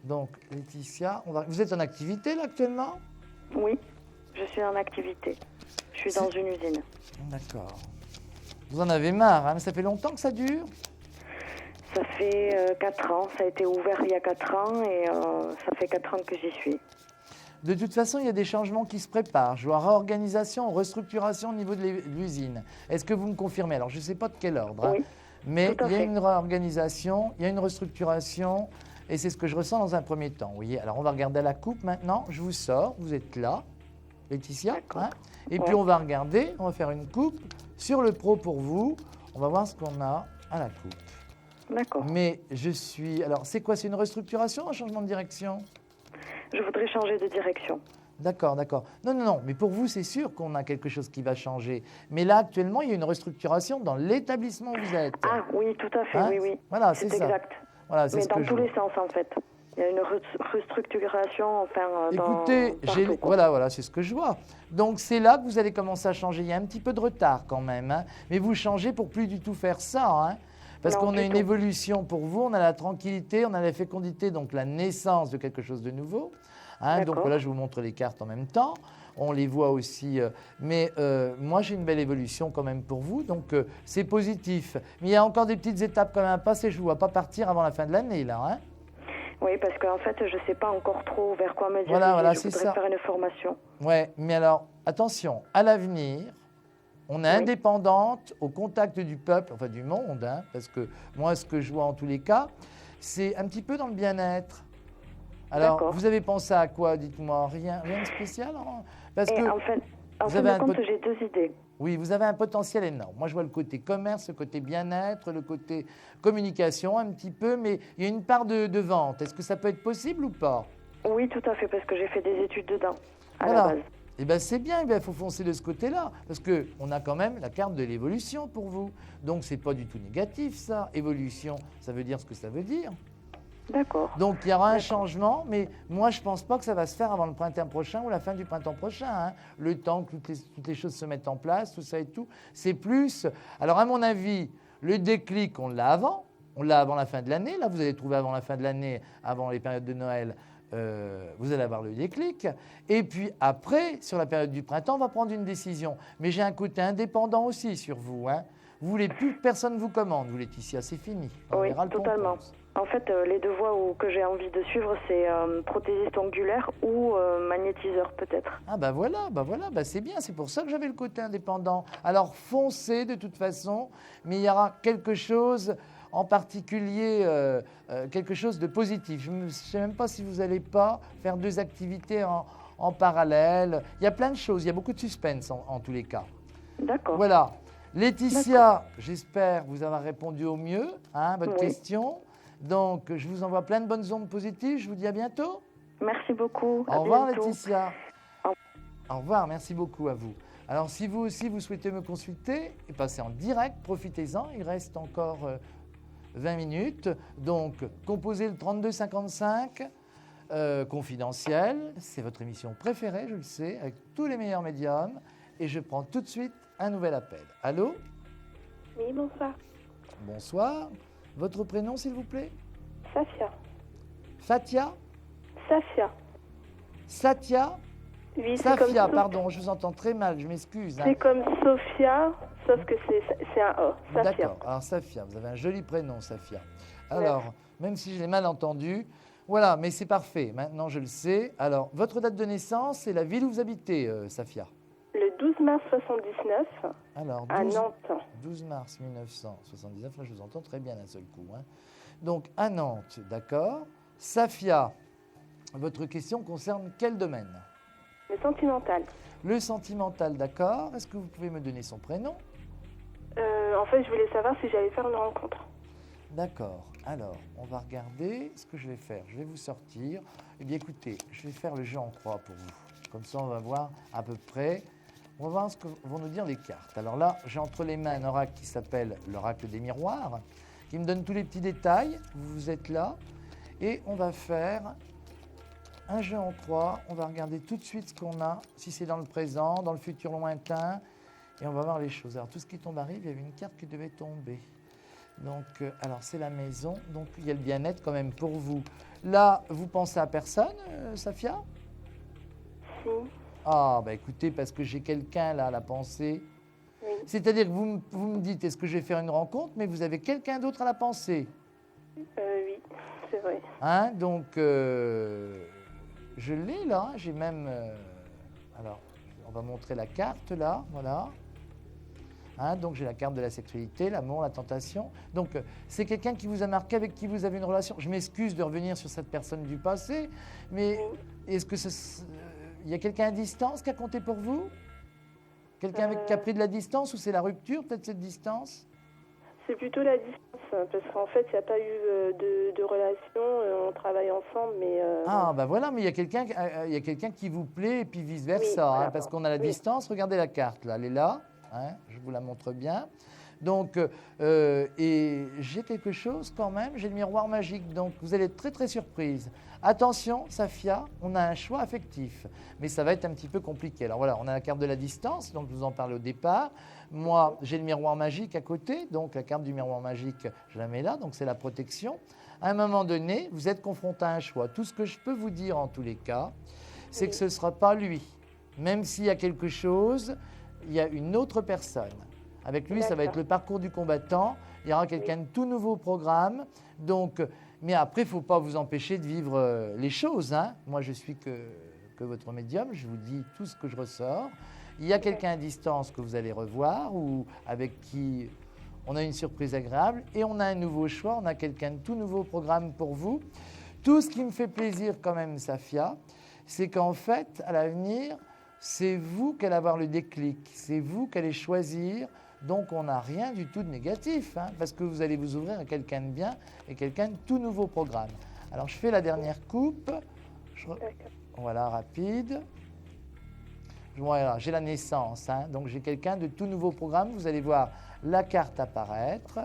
donc Laetitia, vous êtes en activité là actuellement? Oui, je suis en activité. Je suis dans une usine. D'accord. Vous en avez marre, hein, mais ça fait longtemps que ça dure? Ça fait 4 ans. Ça a été ouvert il y a 4 ans et ça fait 4 ans que j'y suis. De toute façon, il y a des changements qui se préparent. Je vois réorganisation, restructuration au niveau de l'usine. Est-ce que vous me confirmez? Alors, je ne sais pas de quel ordre, hein, Oui, mais tout à il y a fait. une réorganisation, il y a une restructuration, et c'est ce que je ressens dans un premier temps. Vous voyez? Alors, on va regarder la coupe maintenant. Je vous sors, vous êtes là, Laetitia. Hein, et puis, on va regarder, on va faire une coupe sur le pro pour vous. On va voir ce qu'on a à la coupe. D'accord. Mais je suis... Alors, c'est quoi? C'est une restructuration, un changement de direction? Je voudrais changer de direction. D'accord, d'accord. Non, mais pour vous, c'est sûr qu'on a quelque chose qui va changer. Mais là, actuellement, il y a une restructuration dans l'établissement où vous êtes. Ah oui, tout à fait, Hein? oui. Voilà, c'est c'est ça. exact. Voilà, c'est Mais ce dans que je tous vois. les sens, en fait. Il y a une restructuration, enfin, Écoutez, partout, quoi. voilà, c'est ce que je vois. Donc, c'est là que vous allez commencer à changer. Il y a un petit peu de retard quand même, hein. Mais vous changez pour plus du tout faire ça, hein. Parce Non, qu'on a du une tout. évolution pour vous, on a la tranquillité, on a la fécondité, donc la naissance de quelque chose de nouveau. Hein, donc D'accord. voilà, je vous montre les cartes en même temps. On les voit aussi. Mais moi, j'ai une belle évolution quand même pour vous. Donc, c'est positif. Mais il y a encore des petites étapes quand même à passer. Je ne vous vois pas partir avant la fin de l'année, là. Hein. Oui, parce qu'en fait, je ne sais pas encore trop vers quoi me diriger. Voilà, je c'est voudrais ça. faire une formation. Ouais, mais alors, attention, à l'avenir, on est indépendante, au contact du peuple, enfin du monde, hein, parce que moi, ce que je vois en tous les cas, c'est un petit peu dans le bien-être. Alors, D'accord. vous avez pensé à quoi? Dites-moi, rien de spécial, hein? Parce Et que en fin vous de avez un compte, pot- j'ai 2 idées. Oui, vous avez un potentiel énorme. Moi, je vois le côté commerce, le côté bien-être, le côté communication un petit peu, mais il y a une part de vente. Est-ce que ça peut être possible ou pas? Oui, tout à fait, parce que j'ai fait des études dedans, à Voilà. la base. Eh bien, c'est bien, il faut foncer de ce côté-là, parce qu'on a quand même la carte de l'évolution pour vous. Donc, ce n'est pas du tout négatif, ça. Évolution, ça veut dire ce que ça veut dire. D'accord. Donc, il y aura un changement, mais moi, je ne pense pas que ça va se faire avant le printemps prochain ou la fin du printemps prochain. Hein. Le temps que toutes les choses se mettent en place, tout ça et tout. C'est plus... Alors, à mon avis, le déclic, on l'a avant. On l'a avant la fin de l'année. Là, vous allez trouver avant la fin de l'année, avant les périodes de Noël, vous allez avoir le déclic. Et puis après, sur la période du printemps, on va prendre une décision. Mais j'ai un côté indépendant aussi sur vous. Hein. Vous voulez plus que personne vous commande, vous Laetitia, c'est fini. On Oui, verra le totalement. pompon. En fait, les 2 voies que j'ai envie de suivre, c'est prothésiste ongulaire ou magnétiseur, peut-être. Ah bah voilà, c'est bien, c'est pour ça que j'avais le côté indépendant. Alors foncez de toute façon, mais il y aura quelque chose, en particulier quelque chose de positif. Je ne sais même pas si vous n'allez pas faire 2 activités en parallèle. Il y a plein de choses, il y a beaucoup de suspense en tous les cas. D'accord. Voilà. Laetitia, j'espère vous avoir répondu au mieux à votre question. Donc, je vous envoie plein de bonnes ondes positives. Je vous dis à bientôt. Merci beaucoup. Au revoir, Laetitia. Au revoir, merci beaucoup à vous. Alors, si vous aussi, vous souhaitez me consulter et passer en direct, profitez-en. Il reste encore 20 minutes. Donc, composez le 3255, confidentiel. C'est votre émission préférée, je le sais, avec tous les meilleurs médiums. Et je prends tout de suite un nouvel appel. Allô? Oui, bonsoir. Bonsoir. Votre prénom, s'il vous plaît? Safia. Fatia? Safia. Satia? Oui, Safia, pardon, je vous entends très mal, je m'excuse. C'est comme Sophia, sauf que c'est un O. Safia. D'accord, alors Safia, vous avez un joli prénom, Safia. Alors, même si je l'ai mal entendu, voilà, mais c'est parfait, maintenant je le sais. Alors, votre date de naissance et la ville où vous habitez, Safia? Le 12 mars 79, alors, à Nantes. 12 mars 1979, là je vous entends très bien d'un seul coup. Hein. Donc, à Nantes, d'accord. Safia, votre question concerne quel domaine? Le sentimental. Le sentimental, d'accord. Est-ce que vous pouvez me donner son prénom? En fait, je voulais savoir si j'allais faire une rencontre. D'accord. Alors, on va regarder ce que je vais faire. Je vais vous sortir. Eh bien, écoutez, je vais faire le jeu en croix pour vous. Comme ça, on va voir à peu près. On va voir ce que vont nous dire les cartes. Alors là, j'ai entre les mains un oracle qui s'appelle l'oracle des miroirs, qui me donne tous les petits détails. Vous êtes là. Et on va faire un jeu en croix. On va regarder tout de suite ce qu'on a, si c'est dans le présent, dans le futur lointain. Et on va voir les choses. Alors, tout ce qui tombe arrive, il y avait une carte qui devait tomber. Donc, alors c'est la maison. Donc, il y a le bien-être quand même pour vous. Là, vous pensez à personne, Safia? Si. Ah, bah écoutez, parce que j'ai quelqu'un là à la pensée. Oui. C'est-à-dire que vous me dites, est-ce que je vais faire une rencontre, mais vous avez quelqu'un d'autre à la pensée. Oui, c'est vrai. Hein, donc, je l'ai là. J'ai même... alors, on va montrer la carte là, voilà. Hein, donc, j'ai la carte de la sexualité, l'amour, la tentation. Donc, c'est quelqu'un qui vous a marqué, avec qui vous avez une relation. Je m'excuse de revenir sur cette personne du passé, mais est-ce que il y a quelqu'un à distance qui a compté pour vous? Quelqu'un qui a pris de la distance, ou c'est la rupture, peut-être, cette distance? C'est plutôt la distance, parce qu'en fait, il n'y a pas eu de relation. On travaille ensemble, mais... Ah, ben voilà, mais il y a quelqu'un qui vous plaît, et puis vice-versa, Oui, voilà. hein, parce qu'on a la distance. Regardez la carte, là, elle est là. Hein, je vous la montre bien. Donc, et j'ai quelque chose quand même, j'ai le miroir magique, donc vous allez être très très surprise. Attention, Safia, on a un choix affectif, mais ça va être un petit peu compliqué. Alors voilà, on a la carte de la distance, donc je vous en parle au départ. Moi, j'ai le miroir magique à côté, donc la carte du miroir magique, je la mets là, donc c'est la protection. À un moment donné, vous êtes confronté à un choix. Tout ce que je peux vous dire en tous les cas, c'est que ce ne sera pas lui. Même s'il y a quelque chose, il y a une autre personne. Avec lui, ça va être le parcours du combattant. Il y aura quelqu'un de tout nouveau au programme. Donc, mais après, il ne faut pas vous empêcher de vivre les choses. Hein. Moi, je suis que votre médium. Je vous dis tout ce que je ressors. Il y a quelqu'un à distance que vous allez revoir ou avec qui on a une surprise agréable. Et on a un nouveau choix. On a quelqu'un de tout nouveau au programme pour vous. Tout ce qui me fait plaisir quand même, Safia, c'est qu'en fait, à l'avenir, c'est vous qui allez avoir le déclic. C'est vous qui allez choisir. Donc, on n'a rien du tout de négatif, hein, parce que vous allez vous ouvrir à quelqu'un de bien et quelqu'un de tout nouveau programme. Alors, je fais la dernière coupe. Voilà, rapide. Voilà, j'ai la naissance, hein, donc j'ai quelqu'un de tout nouveau programme. Vous allez voir la carte apparaître.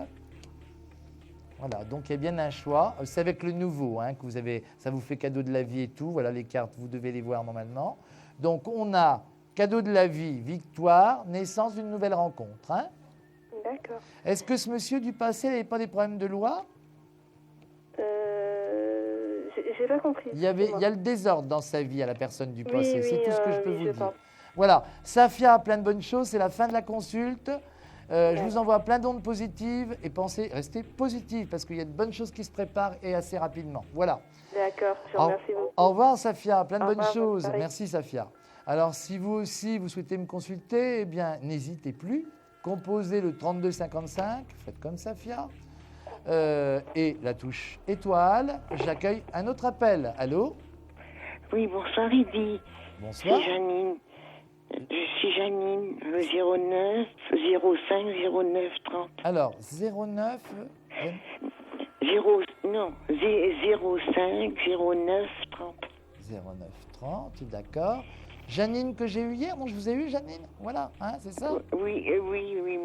Voilà, donc il y a bien un choix. C'est avec le nouveau hein, que vous avez, ça vous fait cadeau de la vie et tout. Voilà, les cartes, vous devez les voir normalement. Donc, on a cadeau de la vie, victoire, naissance d'une nouvelle rencontre. Hein. D'accord. Est-ce que ce monsieur du passé n'avait pas des problèmes de loi? J'ai pas compris. Il y a le désordre dans sa vie à la personne du passé. C'est tout ce que je peux vous dire. Pense. Voilà, Safia a plein de bonnes choses. C'est la fin de la consulte. Je vous envoie plein d'ondes positives et restez positive parce qu'il y a de bonnes choses qui se préparent et assez rapidement. Voilà. D'accord, je vous remercie beaucoup. Au revoir, Safia. Plein de bonnes revoir, choses. pareil. Merci, Safia. Alors, si vous aussi, vous souhaitez me consulter, eh bien, n'hésitez plus. Composez le 3255, faites comme Safia. et la touche étoile. J'accueille un autre appel. Allô? Oui, bonsoir Eddy. Bonsoir. C'est Janine. Je suis Janine, 09 05 09 30. Alors, 09... 05 09 30. 09 30, d'accord. Janine que j'ai eu hier, non, je vous ai eu Janine? Voilà, hein, c'est ça? Oui,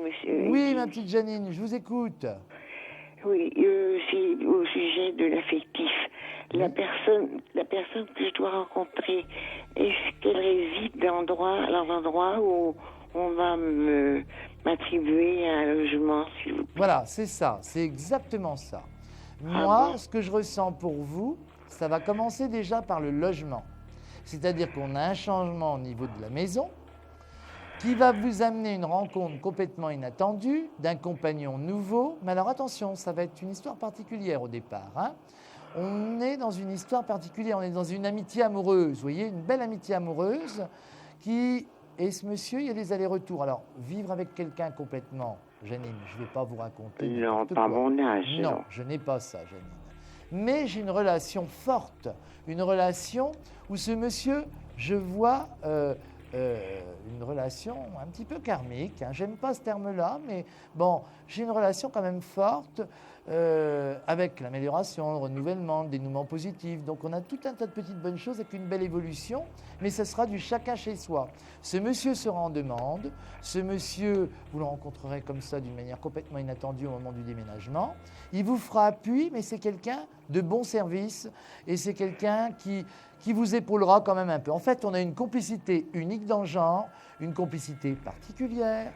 monsieur. Oui, ma petite Janine, je vous écoute. Oui, c'est au sujet de l'affectif. La personne que je dois rencontrer, est-ce qu'elle réside dans l'endroit où on va m'attribuer un logement, s'il vous plaît? Voilà, c'est ça, c'est exactement ça. Moi, ce que je ressens pour vous, ça va commencer déjà par le logement. C'est-à-dire qu'on a un changement au niveau de la maison qui va vous amener une rencontre complètement inattendue d'un compagnon nouveau. Mais alors attention, ça va être une histoire particulière au départ, hein. On est dans une histoire particulière, on est dans une amitié amoureuse, vous voyez, une belle amitié amoureuse qui... Et ce monsieur, il y a des allers-retours. Alors, vivre avec quelqu'un complètement, Janine, je ne vais pas vous raconter. Non, pas mon âge. Non, je n'ai pas ça, Janine. Mais j'ai une relation forte, une relation où ce monsieur, je vois une relation un petit peu karmique. Hein. J'aime pas ce terme-là, mais bon, j'ai une relation quand même forte avec l'amélioration, le renouvellement, le dénouement positif. Donc on a tout un tas de petites bonnes choses avec une belle évolution, mais ce sera du chacun chez soi. Ce monsieur sera en demande. Ce monsieur, vous le rencontrerez comme ça d'une manière complètement inattendue au moment du déménagement. Il vous fera appui, mais c'est quelqu'un de bon service et c'est quelqu'un qui vous épaulera quand même un peu. En fait, on a une complicité unique dans le genre, une complicité particulière,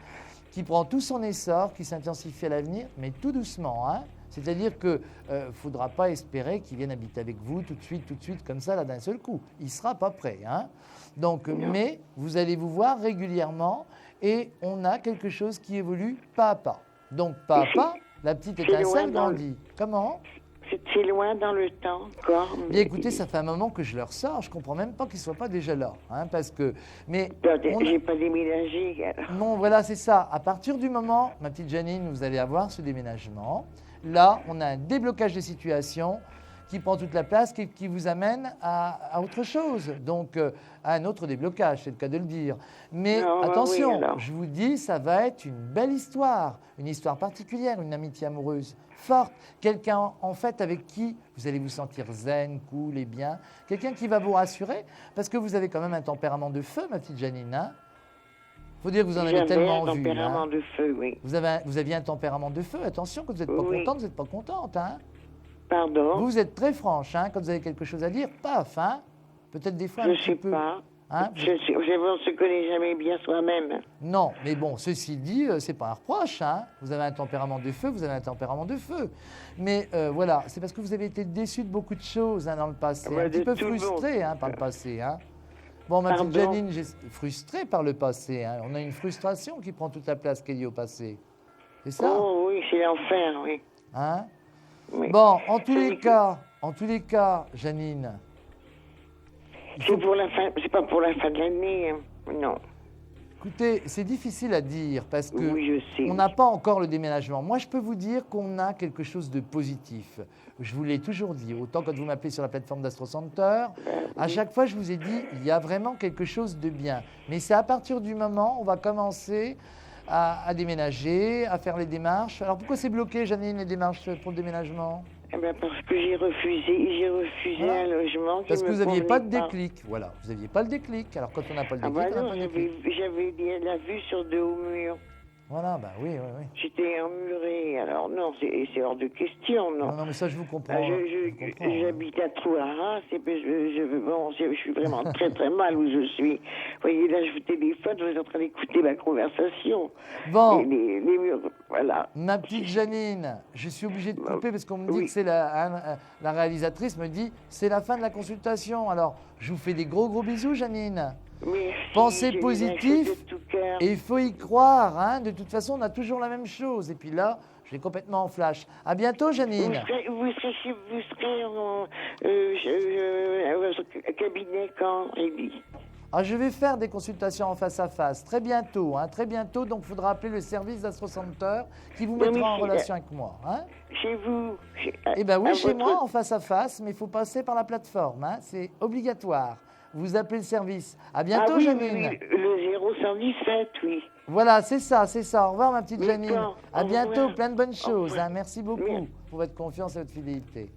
qui prend tout son essor, qui s'intensifie à l'avenir, mais tout doucement. Hein. C'est-à-dire qu'il ne faudra pas espérer qu'il vienne habiter avec vous tout de suite, comme ça, là, d'un seul coup. Il ne sera pas prêt. Hein. Donc, mais vous allez vous voir régulièrement et on a quelque chose qui évolue pas à pas. Donc, pas à pas, la petite étincelle grandit. Comment ? C'est loin dans le temps encore. Bien écoutez, ça fait un moment que je leur sors. Je ne comprends même pas qu'ils ne soient pas déjà là. Hein, parce que, mais j'ai pas déménagé. Alors. Non, voilà, c'est ça. À partir du moment, ma petite Janine, vous allez avoir ce déménagement. Là, on a un déblocage des situations qui prend toute la place, qui vous amène à autre chose. Donc, à un autre déblocage, c'est le cas de le dire. Mais non, attention, oui, je vous dis, ça va être une belle histoire, une histoire particulière, une amitié amoureuse forte. Quelqu'un, en fait, avec qui vous allez vous sentir zen, cool et bien. Quelqu'un qui va vous rassurer, parce que vous avez quand même un tempérament de feu, ma petite Janine. Hein. Faut dire que vous en avez tellement vu. Un tempérament hein. de feu, oui. Vous aviez un tempérament de feu. Attention, quand vous n'êtes pas contente, vous n'êtes pas contente. Hein. Pardon? Vous êtes très franche, hein, quand vous avez quelque chose à dire, paf, hein. Peut-être des fois un petit peu. Je ne sais pas. Hein, on ne se connaît jamais bien soi-même. Non, mais bon, ceci dit, c'est pas un reproche. Hein. Vous avez un tempérament de feu, vous avez un tempérament de feu. Mais voilà, c'est parce que vous avez été déçu de beaucoup de choses hein, dans le passé, un petit peu frustré hein, par le passé. Hein. Bon, ma petite Janine, j'ai frustré par le passé. Hein. On a une frustration qui prend toute la place qui est liée au passé. C'est ça? Oh oui, c'est l'enfer, oui. Hein? Oui. Bon, en tous les cas, Janine. C'est pas pour la fin de l'année, hein. Non. Écoutez, c'est difficile à dire parce que oui, on n'a pas encore le déménagement. Moi, je peux vous dire qu'on a quelque chose de positif. Je vous l'ai toujours dit. Autant quand vous m'appelez sur la plateforme d'Astro Center, à chaque fois, je vous ai dit, il y a vraiment quelque chose de bien. Mais c'est à partir du moment où on va commencer à déménager, à faire les démarches. Alors, pourquoi c'est bloqué, Janine, les démarches pour le déménagement? Eh bien, parce que j'ai refusé voilà. Un logement qui parce que me vous n'aviez pas de pas. déclic. Voilà, vous n'aviez pas le déclic. Alors, quand on n'a pas le déclic, bah on non, n'a pas le déclic. j'avais la vue sur de hauts murs. Voilà, bah oui. J'étais emmurée, alors non, c'est hors de question, non. Non, mais ça, je vous comprends. J'habite à Trouaras, et puis je suis vraiment très très mal où je suis. Vous voyez, là, je vous téléphone, vous êtes en train d'écouter ma conversation. Bon. Les murs, voilà. Ma petite Janine, je suis obligée de couper parce qu'on me dit que c'est la réalisatrice me dit c'est la fin de la consultation. Alors, je vous fais des gros bisous, Janine. Merci, pensez positif et il faut y croire. Hein. De toute façon, on a toujours la même chose. Et puis là, je vais complètement en flash. À bientôt, Janine. Vous serez à votre cabinet quand, Eddy? Ah, je vais faire des consultations en face à face très bientôt, très bientôt. Donc, il faudra appeler le service d'à 60 heures qui vous mettra en relation avec moi. Chez vous. Eh bien oui, chez moi, en face à face, mais il faut passer par la plateforme. C'est obligatoire. Vous appelez le service. À bientôt, Janine. Oui, le 0117, oui. Voilà, c'est ça. Au revoir, ma petite Janine. À bientôt, revoir. plein de bonnes choses. Merci beaucoup pour votre confiance et votre fidélité.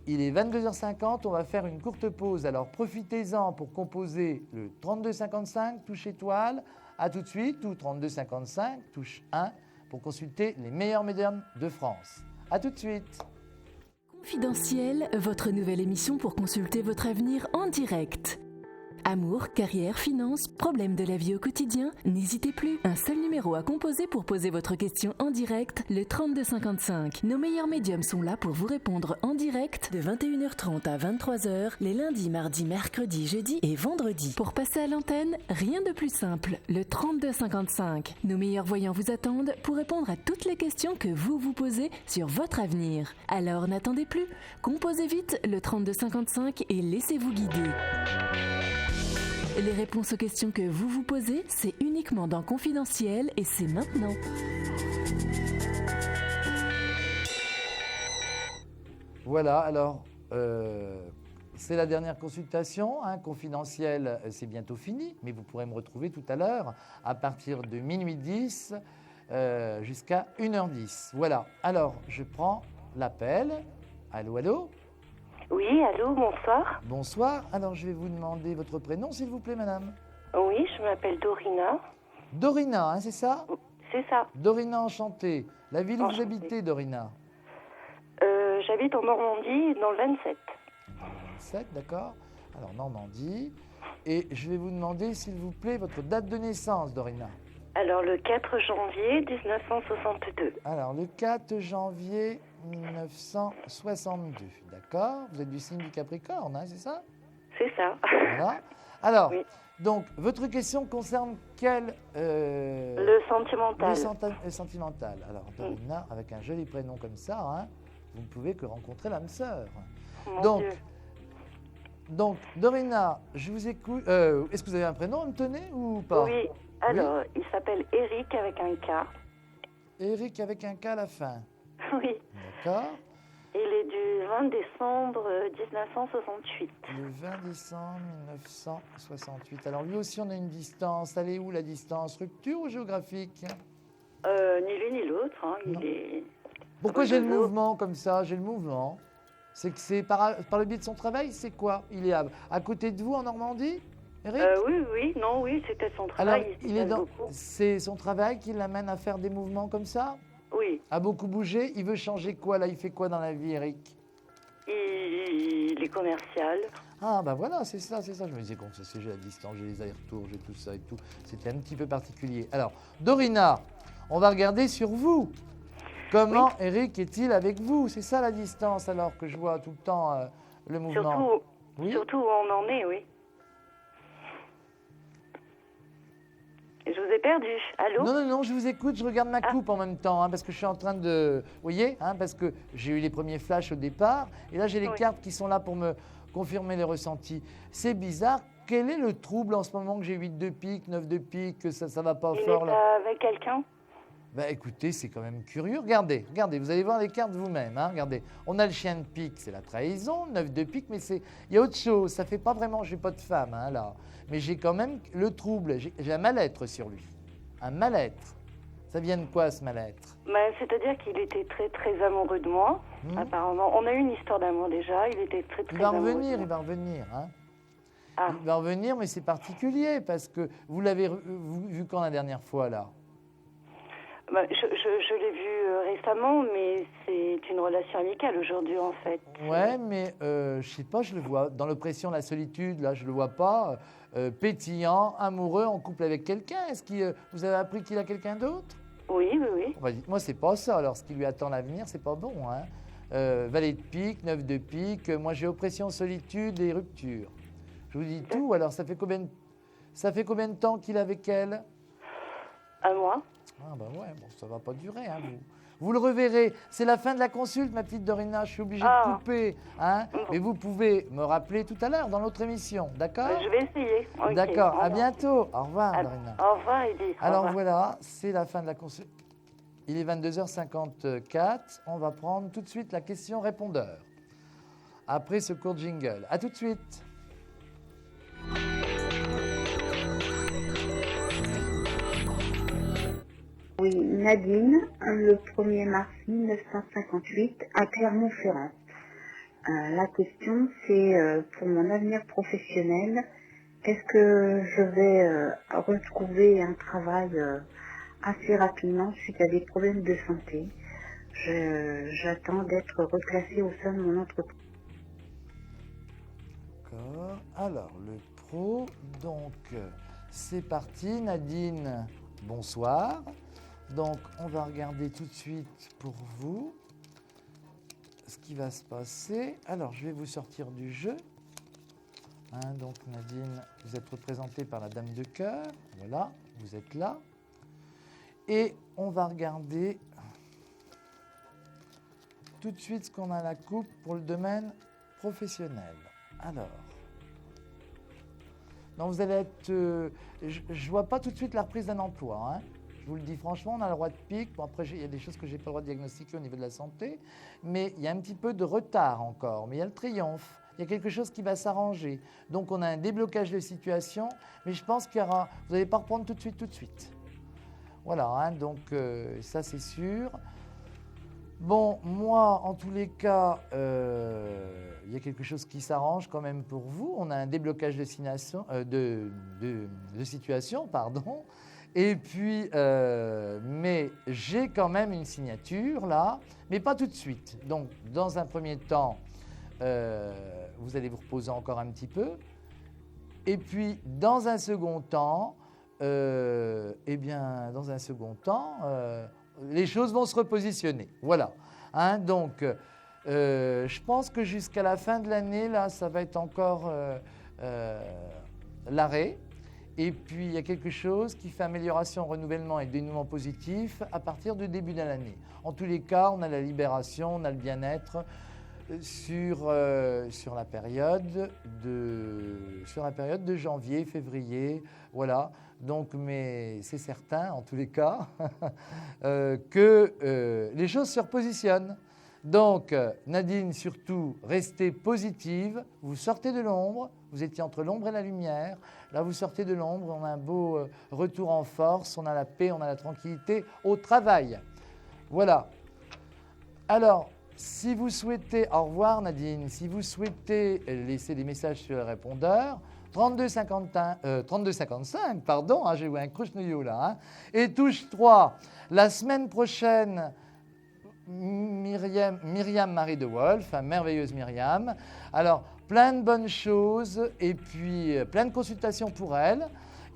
Il est 22h50, on va faire une courte pause. Alors profitez-en pour composer le 3255, touche étoile. À tout de suite, ou 3255, touche 1, pour consulter les meilleurs médiums de France. À tout de suite. Confidentiel, votre nouvelle émission pour consulter votre avenir en direct. Amour, carrière, finances, problèmes de la vie au quotidien, n'hésitez plus. Un seul numéro à composer pour poser votre question en direct, le 3255. Nos meilleurs médiums sont là pour vous répondre en direct de 21h30 à 23h, les lundis, mardis, mercredis, jeudis et vendredis. Pour passer à l'antenne, rien de plus simple, le 3255. Nos meilleurs voyants vous attendent pour répondre à toutes les questions que vous vous posez sur votre avenir. Alors n'attendez plus, composez vite le 3255 et laissez-vous guider. Les réponses aux questions que vous vous posez, c'est uniquement dans Confidentiel et c'est maintenant. Voilà, alors, c'est la dernière consultation. Confidentiel, c'est bientôt fini, mais vous pourrez me retrouver tout à l'heure à partir de minuit 10 jusqu'à 1h10. Voilà, alors, je prends l'appel. Allô, allô ? Oui, allô, bonsoir. Bonsoir. Alors, je vais vous demander votre prénom, s'il vous plaît, madame. Oui, je m'appelle Dorina. Dorina, c'est ça ? C'est ça. Dorina, enchantée. La ville où vous habitez, Dorina ? J'habite en Normandie, dans le 27. Dans le 27, d'accord. Alors, Normandie. Et je vais vous demander, s'il vous plaît, votre date de naissance, Dorina. Alors, le 4 janvier 1962. Alors, le 4 janvier 1962, d'accord. Vous êtes du signe du Capricorne, c'est ça ? C'est ça. Voilà. Alors, donc, votre question concerne quel... Le sentimental. Le sentimental. Alors, Dorina, avec un joli prénom comme ça, vous ne pouvez que rencontrer l'âme sœur. Mon Dieu. Donc, Dorina, je vous écoute. Est-ce que vous avez un prénom à me donner ou pas ? Oui. Alors, il s'appelle Eric avec un K. Eric avec un K à la fin. Oui. D'accord. Il est du 20 décembre 1968. Le 20 décembre 1968. Alors, lui aussi, on a une distance. Elle est où, la distance ? Rupture ou géographique ? Ni l'une ni l'autre. Il est... Pourquoi j'ai le mouvement comme ça ? J'ai le mouvement. C'est que c'est par le biais de son travail, c'est quoi ? Il est à côté de vous en Normandie, Eric ? Oui, c'était son travail. Alors, c'est son travail qui l'amène à faire des mouvements comme ça ? Oui. À beaucoup bouger. Il veut changer quoi, là ? Il fait quoi dans la vie, Eric ? Il est commercial. Ah, ben voilà, c'est ça. Je me disais, j'ai la distance, j'ai les allers-retours, j'ai tout ça et tout. C'était un petit peu particulier. Alors, Dorina, on va regarder sur vous. Comment Eric est-il avec vous ? C'est ça la distance, alors que je vois tout le temps le mouvement. Surtout où on en est, oui. Je vous ai perdu. Allô ? Non, je vous écoute, je regarde ma coupe en même temps, parce que je suis en train de... Vous voyez, parce que j'ai eu les premiers flashs au départ, et là j'ai les cartes qui sont là pour me confirmer les ressentis. C'est bizarre. Quel est le trouble en ce moment que j'ai 8 de pique, 9 de pique, que ça va pas fort là ? Avec quelqu'un ? Écoutez, c'est quand même curieux. Regardez, vous allez voir les cartes vous-même. Regardez, on a le chien de pique, c'est la trahison, 9 de pique, mais il y a autre chose. Ça fait pas vraiment, j'ai pas de femme là. Mais j'ai quand même le trouble, j'ai un mal-être sur lui. Un mal-être. Ça vient de quoi, ce mal-être ? C'est-à-dire qu'il était très, très amoureux de moi, apparemment. On a eu une histoire d'amour déjà, il était très, très amoureux de moi. Il va revenir. Il va revenir, mais c'est particulier, parce que vous l'avez vu quand la dernière fois, là ? Je l'ai vu récemment, mais c'est une relation amicale aujourd'hui, en fait. Ouais, mais je sais pas, je le vois dans l'oppression, la solitude, là, je le vois pas pétillant, amoureux, en couple avec quelqu'un. Est-ce que vous avez appris qu'il a quelqu'un d'autre ? Oui. Dites-moi, c'est pas ça. Alors, ce qui lui attend l'avenir, c'est pas bon. Valet de pique, 9 de pique. Moi, j'ai oppression, solitude et rupture. Je vous dis tout. Alors, ça fait combien de temps qu'il est avec elle ? Un mois. Ah ouais, bon, ça va pas durer. Vous le reverrez. C'est la fin de la consulte, ma petite Dorina. Je suis obligé de couper. Hein, mais vous pouvez me rappeler tout à l'heure dans l'autre émission. D'accord? Je vais essayer. Okay. D'accord. À bientôt. Au revoir, Dorina. Au revoir, Edith. Alors voilà, c'est la fin de la consulte. Il est 22h54. On va prendre tout de suite la question-répondeur. Après ce court jingle. À tout de suite. Oui, Nadine, le 1er mars 1958, à Clermont-Ferrand. La question, c'est pour mon avenir professionnel, est-ce que je vais retrouver un travail assez rapidement suite à des problèmes de santé? J'attends d'être reclassée au sein de mon entreprise. D'accord. Alors, le pro, donc, c'est parti. Nadine, bonsoir. Donc, on va regarder tout de suite pour vous ce qui va se passer. Alors, je vais vous sortir du jeu. Hein, donc, Nadine, vous êtes représentée par la Dame de cœur. Voilà, vous êtes là. Et on va regarder tout de suite ce qu'on a à la coupe pour le domaine professionnel. Alors, donc vous allez être... je ne vois pas tout de suite la reprise d'un emploi. Hein. Je vous le dis franchement, on a le droit de pic. Bon, après, il y a des choses que je n'ai pas le droit de diagnostiquer au niveau de la santé. Mais il y a un petit peu de retard encore. Mais il y a le triomphe. Il y a quelque chose qui va s'arranger. Donc, on a un déblocage de situation. Mais je pense qu'il y aura... Vous n'allez pas reprendre tout de suite. Voilà, hein, donc ça, c'est sûr. Bon, moi, en tous les cas, il y a quelque chose qui s'arrange quand même pour vous. On a un déblocage de situation, pardon. Et puis, mais j'ai quand même une signature là, mais pas tout de suite. Donc, dans un premier temps, vous allez vous reposer encore un petit peu. Et puis, dans un second temps, les choses vont se repositionner. Voilà. Hein, donc, je pense que jusqu'à la fin de l'année, là, ça va être encore l'arrêt. Et puis, il y a quelque chose qui fait amélioration, renouvellement et dénouement positif à partir du début de l'année. En tous les cas, on a la libération, on a le bien-être sur la période de janvier, février. Voilà. Donc, mais c'est certain, en tous les cas, que les choses se repositionnent. Donc, Nadine, surtout, restez positive. Vous sortez de l'ombre. Vous étiez entre l'ombre et la lumière. Là, vous sortez de l'ombre. On a un beau retour en force. On a la paix, on a la tranquillité au travail. Voilà. Alors, si vous souhaitez... Au revoir, Nadine. Si vous souhaitez laisser des messages sur le répondeur... 3255, pardon, hein, j'ai eu un croche-noyau là. Hein, et touche 3. La semaine prochaine, Myriam Marie de Wolf, merveilleuse Myriam. Alors, plein de bonnes choses et puis plein de consultations pour elle.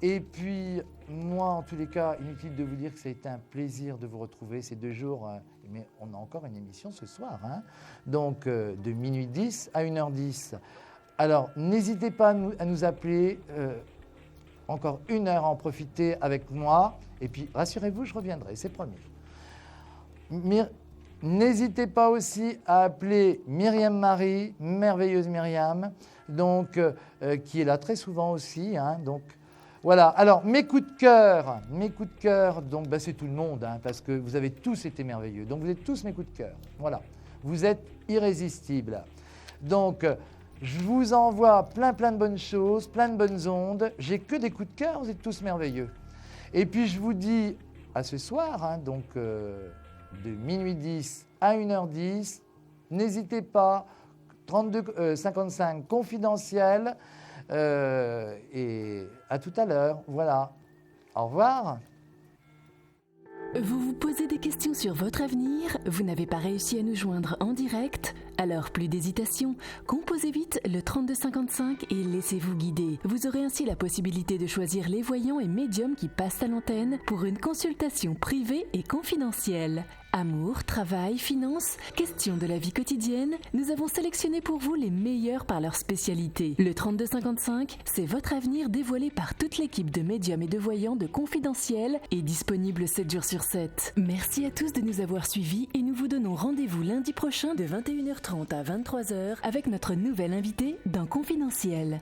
Et puis, moi, en tous les cas, inutile de vous dire que ça a été un plaisir de vous retrouver ces 2 jours. Mais on a encore une émission ce soir. Hein, donc, de minuit 10 à 1h10. Alors, n'hésitez pas à nous appeler, encore 1 heure à en profiter avec moi. Et puis, rassurez-vous, je reviendrai, c'est promis. N'hésitez pas aussi à appeler Myriam Marie, merveilleuse Myriam, donc, qui est là très souvent aussi. Hein, donc, voilà. Alors, mes coups de cœur, donc, c'est tout le monde, hein, parce que vous avez tous été merveilleux. Donc, vous êtes tous mes coups de cœur. Voilà. Vous êtes irrésistibles. Donc, je vous envoie plein de bonnes choses, plein de bonnes ondes. J'ai que des coups de cœur, vous êtes tous merveilleux. Et puis je vous dis à ce soir, hein, donc de minuit 10 à 1h10, n'hésitez pas, 3255 confidentiel, et à tout à l'heure. Voilà. Au revoir. Vous vous posez des questions sur votre avenir, vous n'avez pas réussi à nous joindre en direct? Alors plus d'hésitation, composez vite le 3255 et laissez-vous guider. Vous aurez ainsi la possibilité de choisir les voyants et médiums qui passent à l'antenne pour une consultation privée et confidentielle. Amour, travail, finances, questions de la vie quotidienne, nous avons sélectionné pour vous les meilleurs par leur spécialité. Le 3255, c'est votre avenir dévoilé par toute l'équipe de médiums et de voyants de Confidentiel et disponible 7 jours sur 7. Merci à tous de nous avoir suivis et nous vous donnons rendez-vous lundi prochain de 21h30 à 23h avec notre nouvel invité dans Confidentiel.